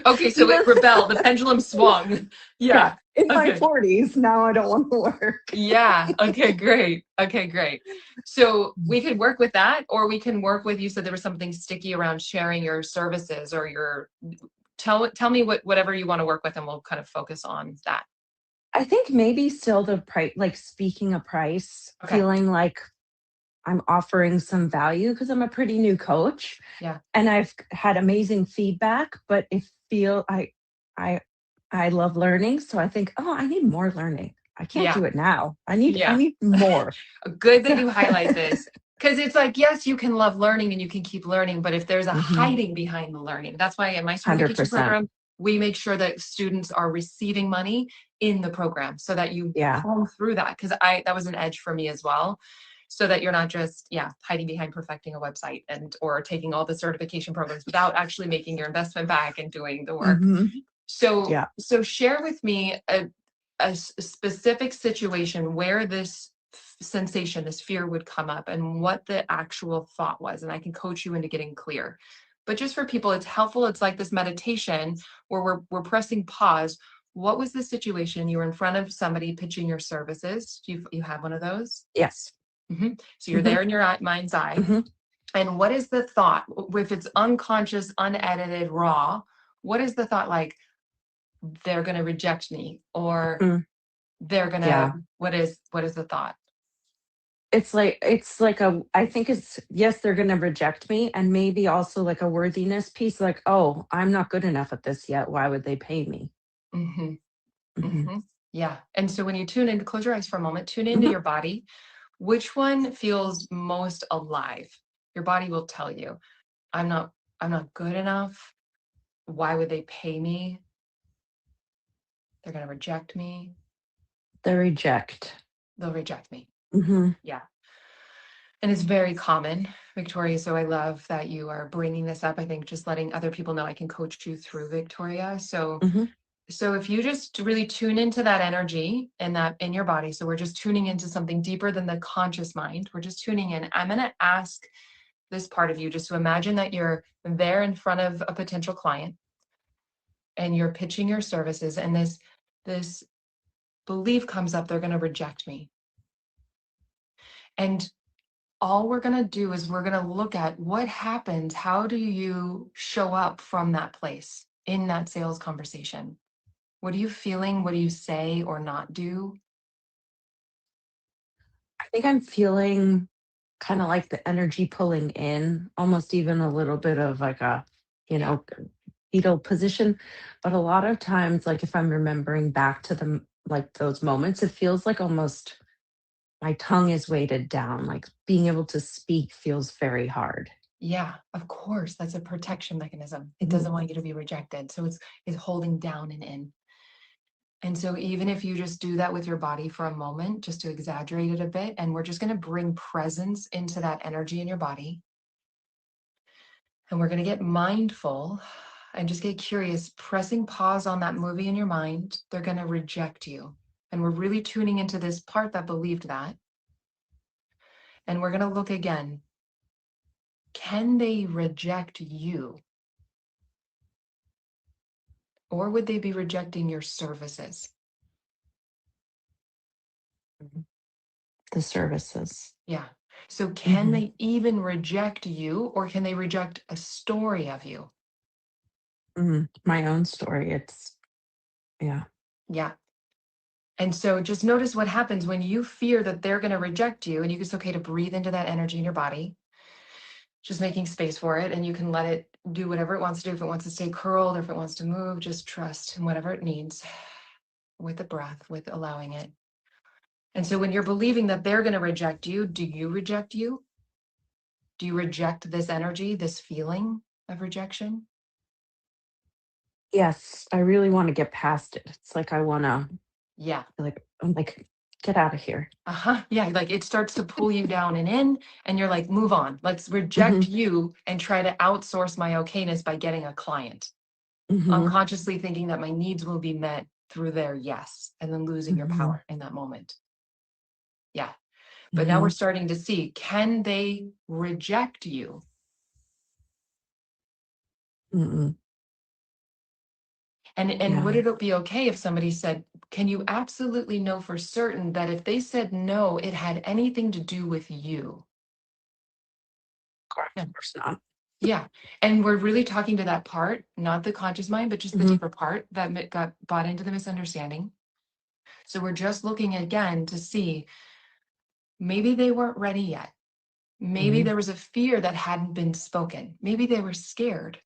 [SPEAKER 1] Okay, so it
[SPEAKER 2] Even
[SPEAKER 1] rebelled. The pendulum swung.
[SPEAKER 2] yeah,
[SPEAKER 1] Yeah.
[SPEAKER 2] in my
[SPEAKER 1] Okay.
[SPEAKER 2] 40s, now I don't want to work.
[SPEAKER 1] Yeah. Okay, great. Okay, great. So we could work with that, or we can work with, you said there was something sticky around sharing your services or your, tell me whatever you want to work with, and we'll kind of focus on that.
[SPEAKER 2] I think maybe still the price, like speaking a price,
[SPEAKER 1] Okay.
[SPEAKER 2] feeling like I'm offering some value because I'm a pretty new coach
[SPEAKER 1] Yeah.
[SPEAKER 2] and I've had amazing feedback, but it feel I I love learning, so I think, "Oh, I need more learning. I can't
[SPEAKER 1] Yeah.
[SPEAKER 2] do it now. I
[SPEAKER 1] Yeah.
[SPEAKER 2] need more."
[SPEAKER 1] Good that
[SPEAKER 2] So
[SPEAKER 1] you highlight this, because it's like, yes, you can love learning and you can keep learning, but if there's a
[SPEAKER 2] Mhm.
[SPEAKER 1] hiding behind the learning, that's why in my certification
[SPEAKER 2] 100%.
[SPEAKER 1] program, we make sure that students are receiving money in the program so that you
[SPEAKER 2] Yeah.
[SPEAKER 1] comb through that. Because that was an edge for me as well. So that you're not just, yeah, hiding behind perfecting a website and or taking all the certification programs without actually making your investment back and doing the work.
[SPEAKER 2] Mhm.
[SPEAKER 1] So
[SPEAKER 2] Yeah.
[SPEAKER 1] share with me a specific situation where this sensation, this fear would come up and what the actual thought was. And I can coach you into getting clear. But just for people, it's helpful. It's like this meditation where we're pressing pause. What was the situation? You were in front of somebody pitching your services. You have one of those?
[SPEAKER 2] Yes.
[SPEAKER 1] So you're
[SPEAKER 2] Mhm.
[SPEAKER 1] there in your mind's eye.
[SPEAKER 2] Mhm.
[SPEAKER 1] And what is the thought? If it's unconscious, unedited, raw, what is the thought like? They're going to reject me, or
[SPEAKER 2] Mm.
[SPEAKER 1] they're going to,
[SPEAKER 2] Yeah.
[SPEAKER 1] what is the thought?
[SPEAKER 2] It's like a I think it's yes, they're gonna reject me and maybe also like a worthiness piece, like, "Oh, I'm not good enough at this yet. Why would they pay me?"
[SPEAKER 1] Hmm.
[SPEAKER 2] Mhm.
[SPEAKER 1] Hmm. Yeah. And so when you tune in, close your eyes for a moment, tune into
[SPEAKER 2] Mhm.
[SPEAKER 1] your body. Which one feels most alive? Your body will tell you, I'm not, I'm not good enough. Why would they pay me? They're going to reject me.
[SPEAKER 2] The reject.
[SPEAKER 1] They'll reject me.
[SPEAKER 2] Mhm.
[SPEAKER 1] Yeah. And it's very common, Victoria. So I love that you are bringing this up. I think just letting other people know I can coach you through, Victoria.
[SPEAKER 2] Mhm.
[SPEAKER 1] So if you just really tune into that energy and that in your body, so we're just tuning into something deeper than the conscious mind. We're just tuning in. I'm going to ask this part of you just to imagine that you're there in front of a potential client and you're pitching your services, and this belief comes up, they're going to reject me. And all we're going to do is we're going to look at what happens. How do you show up from that place in that sales conversation? What are you feeling? What do you say or not do?
[SPEAKER 2] I think I'm feeling kinda like the energy pulling in, almost even a little bit of like a, you
[SPEAKER 1] Yeah.
[SPEAKER 2] know, fetal position, but a lot of times, like, if I'm remembering back to them like, those moments, it feels like almost my tongue is weighted down, like, being able to speak feels very hard.
[SPEAKER 1] Yeah, of course. That's a protection mechanism. It
[SPEAKER 2] Mhm.
[SPEAKER 1] doesn't want you to be rejected. So it's holding down and in. And so even if you just do that with your body for a moment, just to exaggerate it a bit, and we're just going to bring presence into that energy in your body. And we're going to get mindful and just get curious, pressing pause on that movie in your mind. They're going to reject you. And we're really tuning into this part that believed that. And we're going to look again. Can they reject you? Or would they be rejecting your services?
[SPEAKER 2] The services.
[SPEAKER 1] Yeah. So can they even reject you, or can they reject a story of you?
[SPEAKER 2] My own story. Yeah.
[SPEAKER 1] Yeah. And so just notice what happens when you fear that they're going to reject you, and it's okay to breathe into that energy in your body, just making space for it. And you can let it do whatever it wants to do. If it wants to stay curled or if it wants to move, just trust in whatever it needs with the breath, with allowing it. And so when you're believing that they're going to reject you, do you reject you? Do you reject this energy, this feeling of rejection?
[SPEAKER 2] Yes, I really want to get past it. It's like I want to,
[SPEAKER 1] Yeah.
[SPEAKER 2] I'm like, get out of here.
[SPEAKER 1] Yeah. Like it starts to pull you down and in, and you're like, move on. Let's reject
[SPEAKER 2] Hmm.
[SPEAKER 1] you and try to outsource my okayness by getting a client.
[SPEAKER 2] Hmm.
[SPEAKER 1] Unconsciously thinking that my needs will be met through their yes, and then losing your
[SPEAKER 2] Hmm.
[SPEAKER 1] power in that moment. Yeah. But now we're
[SPEAKER 2] Hmm.
[SPEAKER 1] starting to see, can they reject you?
[SPEAKER 2] Hmm.
[SPEAKER 1] And would
[SPEAKER 2] Yeah.
[SPEAKER 1] it be okay if somebody said, can you absolutely know for certain that if they said no, it had anything to do with you?
[SPEAKER 2] Correct.
[SPEAKER 1] Yeah.
[SPEAKER 2] Of course not.
[SPEAKER 1] Yeah. And we're really talking to that part, not the conscious mind, but just the
[SPEAKER 2] Hmm.
[SPEAKER 1] deeper part that got bought into the misunderstanding. So we're just looking again to see maybe they weren't ready yet. Maybe
[SPEAKER 2] Hmm.
[SPEAKER 1] there was a fear that hadn't been spoken. Maybe they were scared.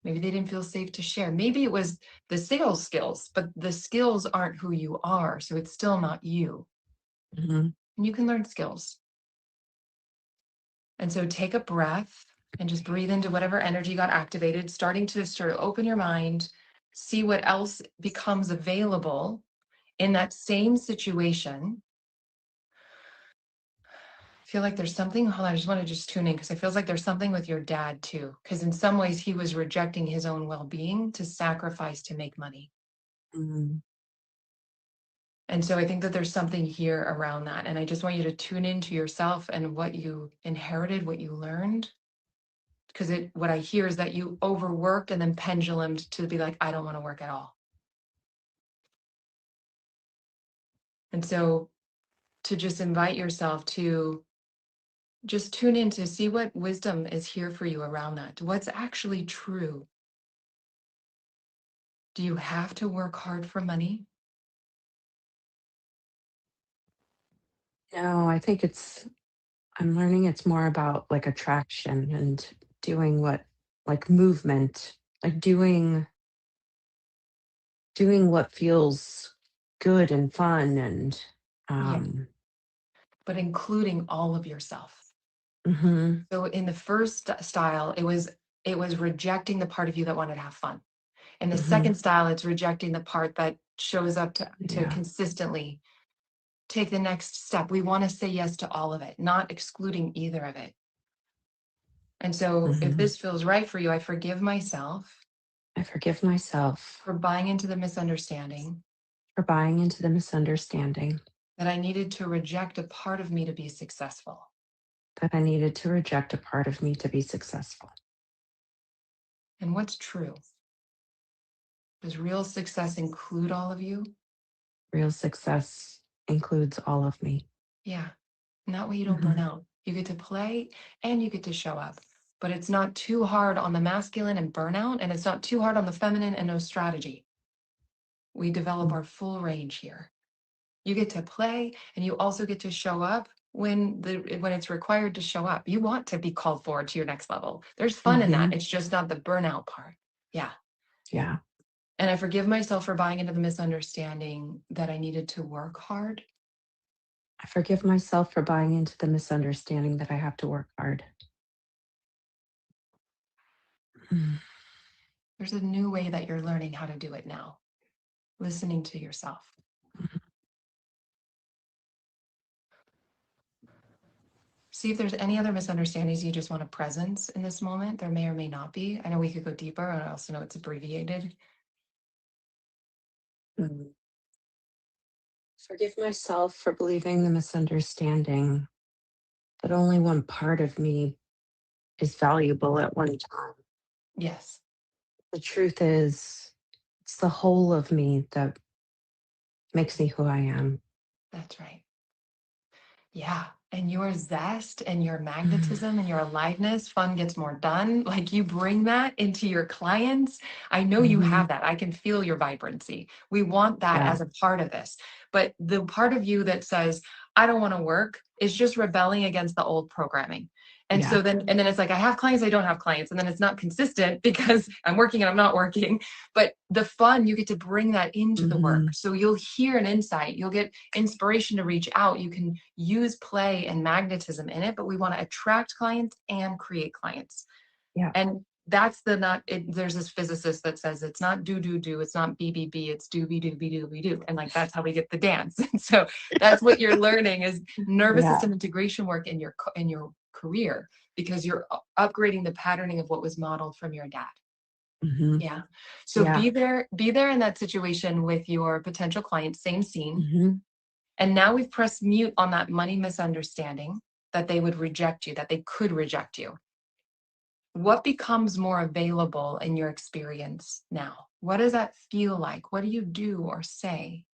[SPEAKER 1] Maybe they didn't feel safe to share. Maybe it was the sales skills, but the skills aren't who you are. So it's still not you.
[SPEAKER 2] Hmm.
[SPEAKER 1] And you can learn skills. And so take a breath and just breathe into whatever energy got activated, starting to sort of open your mind, see what else becomes available in that same situation. I feel like there's something, hold on, I just want to just tune in because it feels like there's something with your dad too. Because in some ways he was rejecting his own well-being to sacrifice to make money.
[SPEAKER 2] Hmm.
[SPEAKER 1] And so I think that there's something here around that. And I just want you to tune into yourself and what you inherited, what you learned. Because what I hear is that you overworked and then pendulumed to be like, I don't want to work at all. And so to just invite yourself to just tune in to see what wisdom is here for you around that. What's actually true? Do you have to work hard for money?
[SPEAKER 2] No, I think I'm learning it's more about like attraction and doing like movement, like doing what feels good and fun and
[SPEAKER 1] Yeah,
[SPEAKER 2] um
[SPEAKER 1] but including all of yourself.
[SPEAKER 2] mhm,
[SPEAKER 1] So in the first style, it was rejecting the part of you that wanted to have fun. In the
[SPEAKER 2] mhm,
[SPEAKER 1] second style, it's rejecting the part that shows up to
[SPEAKER 2] yeah,
[SPEAKER 1] consistently take the next step. We want to say yes to all of it, not excluding either of it. And so if
[SPEAKER 2] mhm.
[SPEAKER 1] this feels right for you, I forgive myself
[SPEAKER 2] I forgive myself
[SPEAKER 1] for buying into the misunderstanding
[SPEAKER 2] for buying into the misunderstanding
[SPEAKER 1] that I needed to reject a part of me to be successful.
[SPEAKER 2] that I needed to reject a part of me to be successful.
[SPEAKER 1] And what's true? Does real success include all of you?
[SPEAKER 2] Real success includes all of me.
[SPEAKER 1] Yeah. And that way you don't burn
[SPEAKER 2] Mhm,
[SPEAKER 1] out. You get to play and you get to show up. But it's not too hard on the masculine and burnout, and it's not too hard on the feminine and no strategy. We develop
[SPEAKER 2] mm,
[SPEAKER 1] our full range here. You get to play and you also get to show up when it's required to show up. You want to be called forward to your next level. There's fun in that.
[SPEAKER 2] mhm,
[SPEAKER 1] It's just not the burnout part. Yeah.
[SPEAKER 2] yeah.
[SPEAKER 1] And I forgive myself for buying into the misunderstanding that I needed to work hard.
[SPEAKER 2] I forgive myself for buying into the misunderstanding that I have to work hard. Mm,
[SPEAKER 1] There's a new way that you're learning how to do it now, listening to yourself.
[SPEAKER 2] mhm.
[SPEAKER 1] See if there's any other misunderstandings you just want a presence in this moment. There may or may not be. I know we could go deeper. I also know it's abbreviated.
[SPEAKER 2] Mm. Forgive myself for believing the misunderstanding that only one part of me is valuable at one time.
[SPEAKER 1] Yes,
[SPEAKER 2] The truth is, it's the whole of me that makes me who I am.
[SPEAKER 1] that's right. Yeah. And your zest and your
[SPEAKER 2] Mm.
[SPEAKER 1] magnetism and your aliveness, fun gets more done. Like you bring that into your clients. I know you
[SPEAKER 2] Mhm.
[SPEAKER 1] have that. I can feel your vibrancy. We want that
[SPEAKER 2] Yeah,
[SPEAKER 1] as a part of this. But the part of you that says, I don't want to work is just rebelling against the old programming. And
[SPEAKER 2] yeah.
[SPEAKER 1] so then it's like, I have clients, I don't have clients. And then it's not consistent because I'm working and I'm not working. But the fun, you get to bring that into the work.
[SPEAKER 2] Mhm.
[SPEAKER 1] So you'll hear an insight, you'll get inspiration to reach out. You can use play and magnetism in it, but we want to attract clients and create clients.
[SPEAKER 2] Yeah.
[SPEAKER 1] And that's the not it, there's this physicist that says it's not do, it's not BBB, it's do. And like that's how we get the dance. And so that's what you're learning is nervous
[SPEAKER 2] Yeah.
[SPEAKER 1] system integration work in your career because you're upgrading the patterning of what was modeled from your dad.
[SPEAKER 2] Mhm.
[SPEAKER 1] Yeah. So
[SPEAKER 2] Yeah.
[SPEAKER 1] be there in that situation with your potential client, same scene.
[SPEAKER 2] Mhm.
[SPEAKER 1] And now we've pressed mute on that money misunderstanding that they would reject you, that they could reject you. What becomes more available in your experience now? What does that feel like? What do you do or say?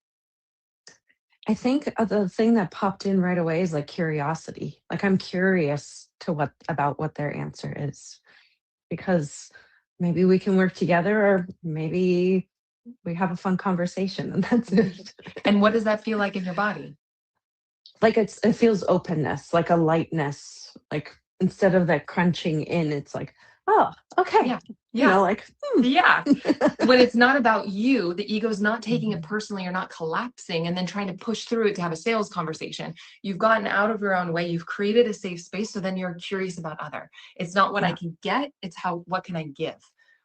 [SPEAKER 2] I think the thing that popped in right away is like curiosity. Like I'm curious to what about what their answer is because maybe we can work together or maybe we have a fun conversation and that's
[SPEAKER 1] Mhm.
[SPEAKER 2] it.
[SPEAKER 1] And what does that feel like in your body?
[SPEAKER 2] Like it feels openness, like a lightness, like instead of that crunching in, it's like, oh, okay.
[SPEAKER 1] Yeah. Yeah.
[SPEAKER 2] Like,
[SPEAKER 1] Yeah. When it's not about you, the ego's not taking it
[SPEAKER 2] Mhm.
[SPEAKER 1] personally, you're not collapsing and then trying to push through it to have a sales conversation. You've gotten out of your own way, you've created a safe space, so then you're curious about other. It's not what I
[SPEAKER 2] Yeah.
[SPEAKER 1] can get, it's what can I give?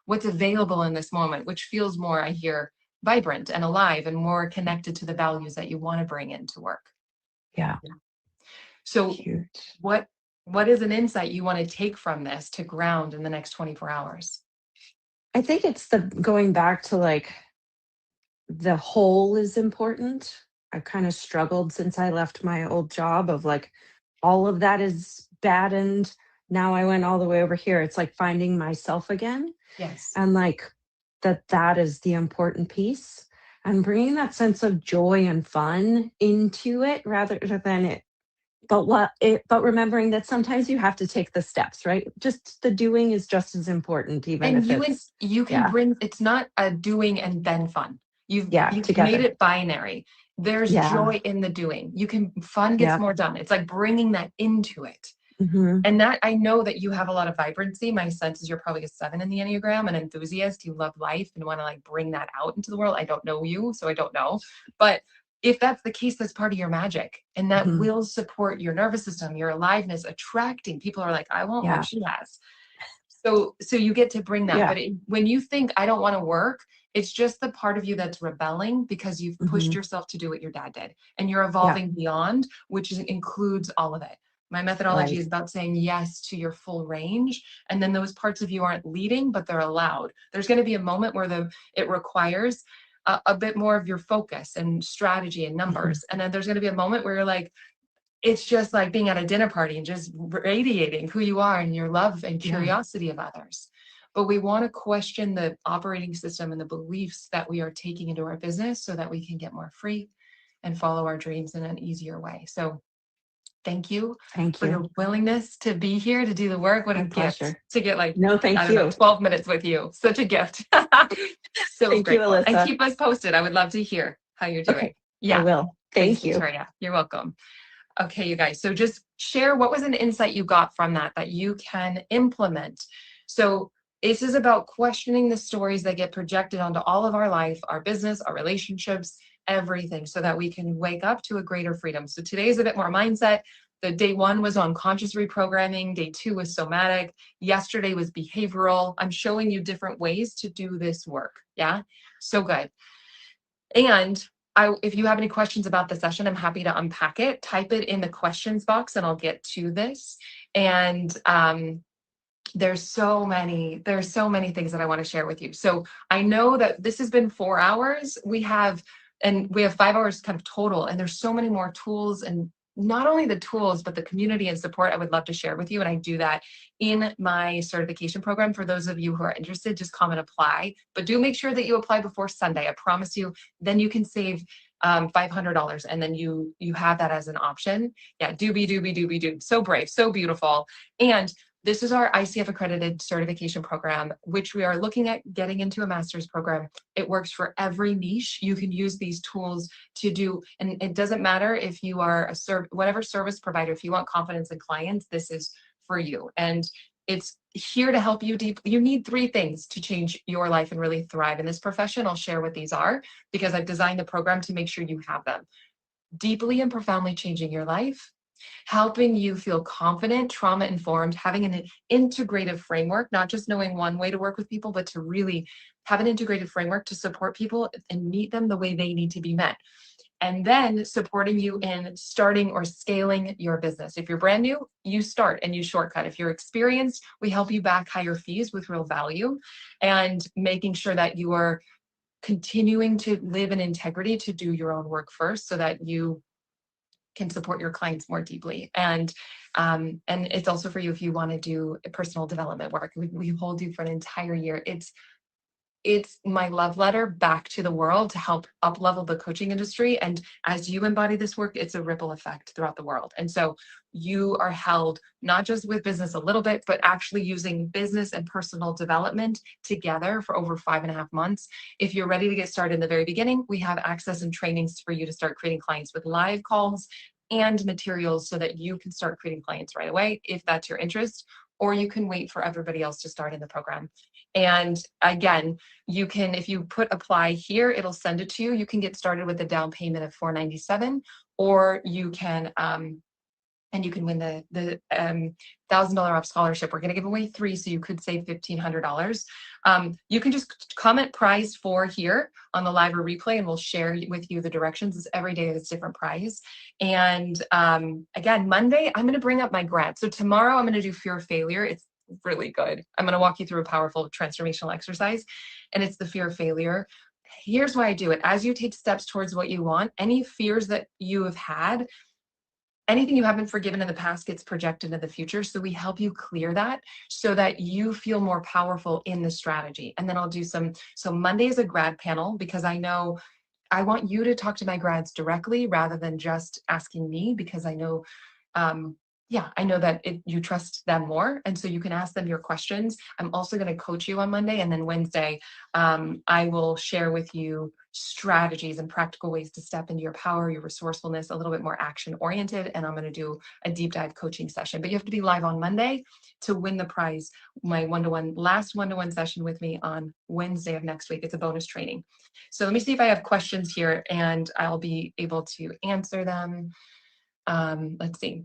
[SPEAKER 1] What's available in this moment, which feels more, I hear, vibrant and alive and more connected to the values that you want to bring into work.
[SPEAKER 2] Yeah.
[SPEAKER 1] So
[SPEAKER 2] Huge.
[SPEAKER 1] what what is an insight you want to take from this to ground in the next 24 hours?
[SPEAKER 2] I think it's the going back to like the whole is important. I've kind of struggled since I left my old job of like all of that is bad and now I went all the way over here. It's like finding myself again
[SPEAKER 1] Yes.
[SPEAKER 2] and like that is the important piece and bringing that sense of joy and fun into it rather than it but remembering that sometimes you have to take the steps, right? Just the doing is just as important even
[SPEAKER 1] And
[SPEAKER 2] if it's
[SPEAKER 1] you can
[SPEAKER 2] yeah,
[SPEAKER 1] bring it's not a doing and then fun.
[SPEAKER 2] yeah,
[SPEAKER 1] You've made
[SPEAKER 2] together.
[SPEAKER 1] it binary. There's
[SPEAKER 2] Yeah.
[SPEAKER 1] joy in the doing. You can fun gets
[SPEAKER 2] Yep.
[SPEAKER 1] more done. It's like bringing that into it.
[SPEAKER 2] Mhm.
[SPEAKER 1] And that I know that you have a lot of vibrancy. My sense is you're probably a 7 in the Enneagram, an enthusiast. You love life and want to like bring that out into the world. I don't know you, so I don't know. But if that's the case, that's part of your magic. And that
[SPEAKER 2] Mhm.
[SPEAKER 1] will support your nervous system, your aliveness, attracting. People are like, I want what
[SPEAKER 2] Yeah.
[SPEAKER 1] she has. So you get to bring that.
[SPEAKER 2] Yeah.
[SPEAKER 1] But when you think I don't want to work, it's just the part of you that's rebelling because you've pushed
[SPEAKER 2] Mhm.
[SPEAKER 1] yourself to do what your dad did. And you're
[SPEAKER 2] Yeah.
[SPEAKER 1] evolving beyond, which includes all of it. My methodology
[SPEAKER 2] Right.
[SPEAKER 1] is about saying yes to your full range. And then those parts of you aren't leading, but they're allowed. There's going to be a moment where it requires a bit more of your focus and strategy and
[SPEAKER 2] Mhm.
[SPEAKER 1] numbers. And then there's going to be a moment where you're like, it's just like being at a dinner party and just radiating who you are and your love and
[SPEAKER 2] Yeah.
[SPEAKER 1] curiosity of others. But we want to question the operating system and the beliefs that we are taking into our business so that we can get more free and follow our dreams in an easier way. So thank you
[SPEAKER 2] Thank
[SPEAKER 1] for
[SPEAKER 2] you.
[SPEAKER 1] your willingness to be here to do the work. What a
[SPEAKER 2] My
[SPEAKER 1] gift
[SPEAKER 2] pleasure.
[SPEAKER 1] to get like,
[SPEAKER 2] No,
[SPEAKER 1] I
[SPEAKER 2] thank
[SPEAKER 1] don't know,
[SPEAKER 2] you.
[SPEAKER 1] 12 minutes with you. Such a gift. So
[SPEAKER 2] Thank you,
[SPEAKER 1] grateful. And
[SPEAKER 2] Alyssa.
[SPEAKER 1] keep us posted. I would love to hear how you're doing.
[SPEAKER 2] Okay. I
[SPEAKER 1] Yeah.
[SPEAKER 2] will.
[SPEAKER 1] Thanks,
[SPEAKER 2] Thank you.
[SPEAKER 1] Victoria. You're welcome. Okay, you guys. So just share what was an insight you got from that you can implement. So this is about questioning the stories that get projected onto all of our life, our business, our relationships, everything, so that we can wake up to a greater freedom. So today is a bit more mindset. The day one was on conscious reprogramming. Day two was somatic. Yesterday was behavioral. I'm showing you different ways to do this work. Yeah. So good. And if you have any questions about the session, I'm happy to unpack it. Type it in the questions box and I'll get to this. And there's so many things that I want to share with you. So I know that this has been 4 hours. We have 5 hours kind of total, and there's so many more tools, and not only the tools, but the community and support I would love to share with you. And I do that in my certification program. For those of you who are interested, just comment apply, but do make sure that you apply before Sunday. I promise you, then you can save $500, and then you have that as an option. Yeah, do. So brave, so beautiful. And this is our ICF accredited certification program, which we are looking at getting into a master's program. It works for every niche. You can use these tools to do, and it doesn't matter if you are whatever service provider, if you want confidence in clients, this is for you. And it's here to help you deep. You need 3 things to change your life and really thrive in this profession. I'll share what these are because I've designed the program to make sure you have them. Deeply and profoundly changing your life, helping you feel confident, trauma informed, having an integrative framework, not just knowing one way to work with people, but to really have an integrated framework to support people and meet them the way they need to be met. And then supporting you in starting or scaling your business. If you're brand new, you start and you shortcut. If you're experienced, we help you back higher fees with real value, and making sure that you are continuing to live in integrity to do your own work first so that you can support your clients more deeply. And it's also for you if you want to do personal development work. We hold you for an entire year. It's my love letter back to the world to help up level the coaching industry. And as you embody this work, it's a ripple effect throughout the world. And so you are held not just with business a little bit, but actually using business and personal development together for over 5.5 months. If you're ready to get started in the very beginning, we have access and trainings for you to start creating clients with live calls and materials so that you can start creating clients right away if that's your interest, or you can wait for everybody else to start in the program. And again, you can, if you put apply here, it'll send it to you. You can get started with a down payment of $497, or you can and you can win the $1,000 off scholarship. We're going to give away 3, so you could save $1,500. You can just comment prize 4 here on the live or replay, and we'll share with you the directions. It's every day it's different prize. And again, Monday, I'm going to bring up my grad. So tomorrow I'm going to do fear of failure. It's really good. I'm going to walk you through a powerful transformational exercise, and it's the fear of failure. Here's why I do it. As you take steps towards what you want, any fears that you have had, anything you haven't forgiven in the past gets projected in the future. So we help you clear that so that you feel more powerful in the strategy. And then I'll do so Monday is a grad panel, because I know I want you to talk to my grads directly rather than just asking me, because I know, I know that you trust them more. And so you can ask them your questions. I'm also going to coach you on Monday. And then Wednesday, I will share with you strategies and practical ways to step into your power, your resourcefulness, a little bit more action oriented. And I'm going to do a deep dive coaching session. But you have to be live on Monday to win the prize. My last one-to-one session with me on Wednesday of next week. It's a bonus training. So let me see if I have questions here and I'll be able to answer them. Let's see.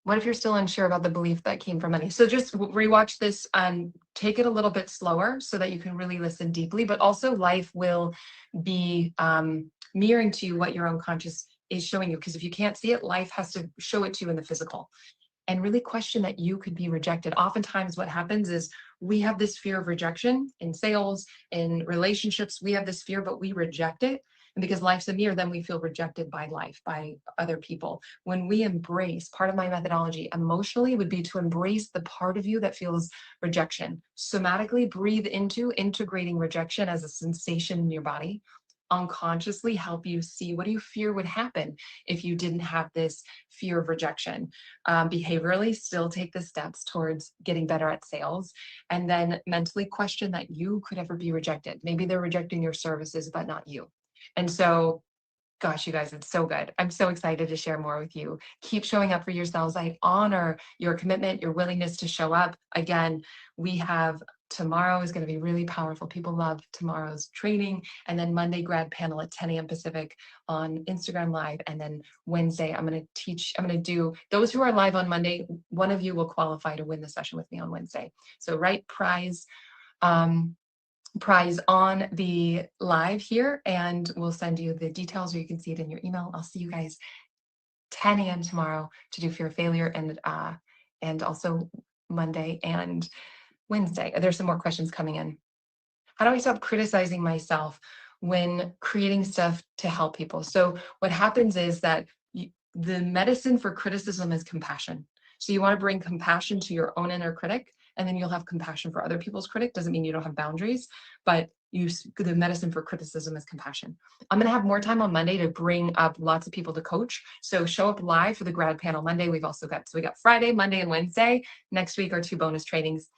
[SPEAKER 1] What if you're still unsure about the belief that came from money? So just rewatch this and take it a little bit slower so that you can really listen deeply, but also life will be mirroring to you what your own conscious is showing you. Because if you can't see it, life has to show it to you in the physical. And really question that you could be rejected. Oftentimes what happens is we have this fear of rejection in sales, in relationships. We have this fear, but we reject it. And because life's a mirror, then we feel rejected by life, by other people. When we embrace, part of my methodology emotionally would be to embrace the part of you that feels rejection. Somatically breathe into integrating rejection as a sensation in your body. Unconsciously help you see, what do you fear would happen if you didn't have this fear of rejection? Behaviorally, still take the steps towards getting better at sales, and then mentally question that you could ever be rejected. Maybe they're rejecting your services, but not you. And so, gosh, you guys, it's so good. I'm so excited to share more with you. Keep showing up for yourselves. I honor your commitment, your willingness to show up. Again, we have tomorrow is going to be really powerful. People love tomorrow's training. And then Monday grad panel at 10 a.m. Pacific on Instagram Live. And then Wednesday, I'm going to do those who are live on Monday. One of you will qualify to win the session with me on Wednesday. So write prize. prize on the live here, and we'll send you the details, or you can see it in your email. I'll see you guys 10 a.m. tomorrow to do fear of failure, and also Monday and Wednesday. There's some more questions coming in. How do I stop criticizing myself when creating stuff to help people? So what happens is that the medicine for criticism is compassion. So you want to bring compassion to your own inner critic, and then you'll have compassion for other people's critic. Doesn't mean you don't have boundaries, but the medicine for criticism is compassion. I'm going to have more time on Monday to bring up lots of people to coach. So show up live for the grad panel Monday. We got Friday, Monday, and Wednesday. Next week are 2 bonus trainings.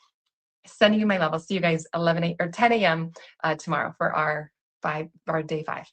[SPEAKER 1] Sending you my love. I'll see you guys 10 a.m. Tomorrow for our day 5.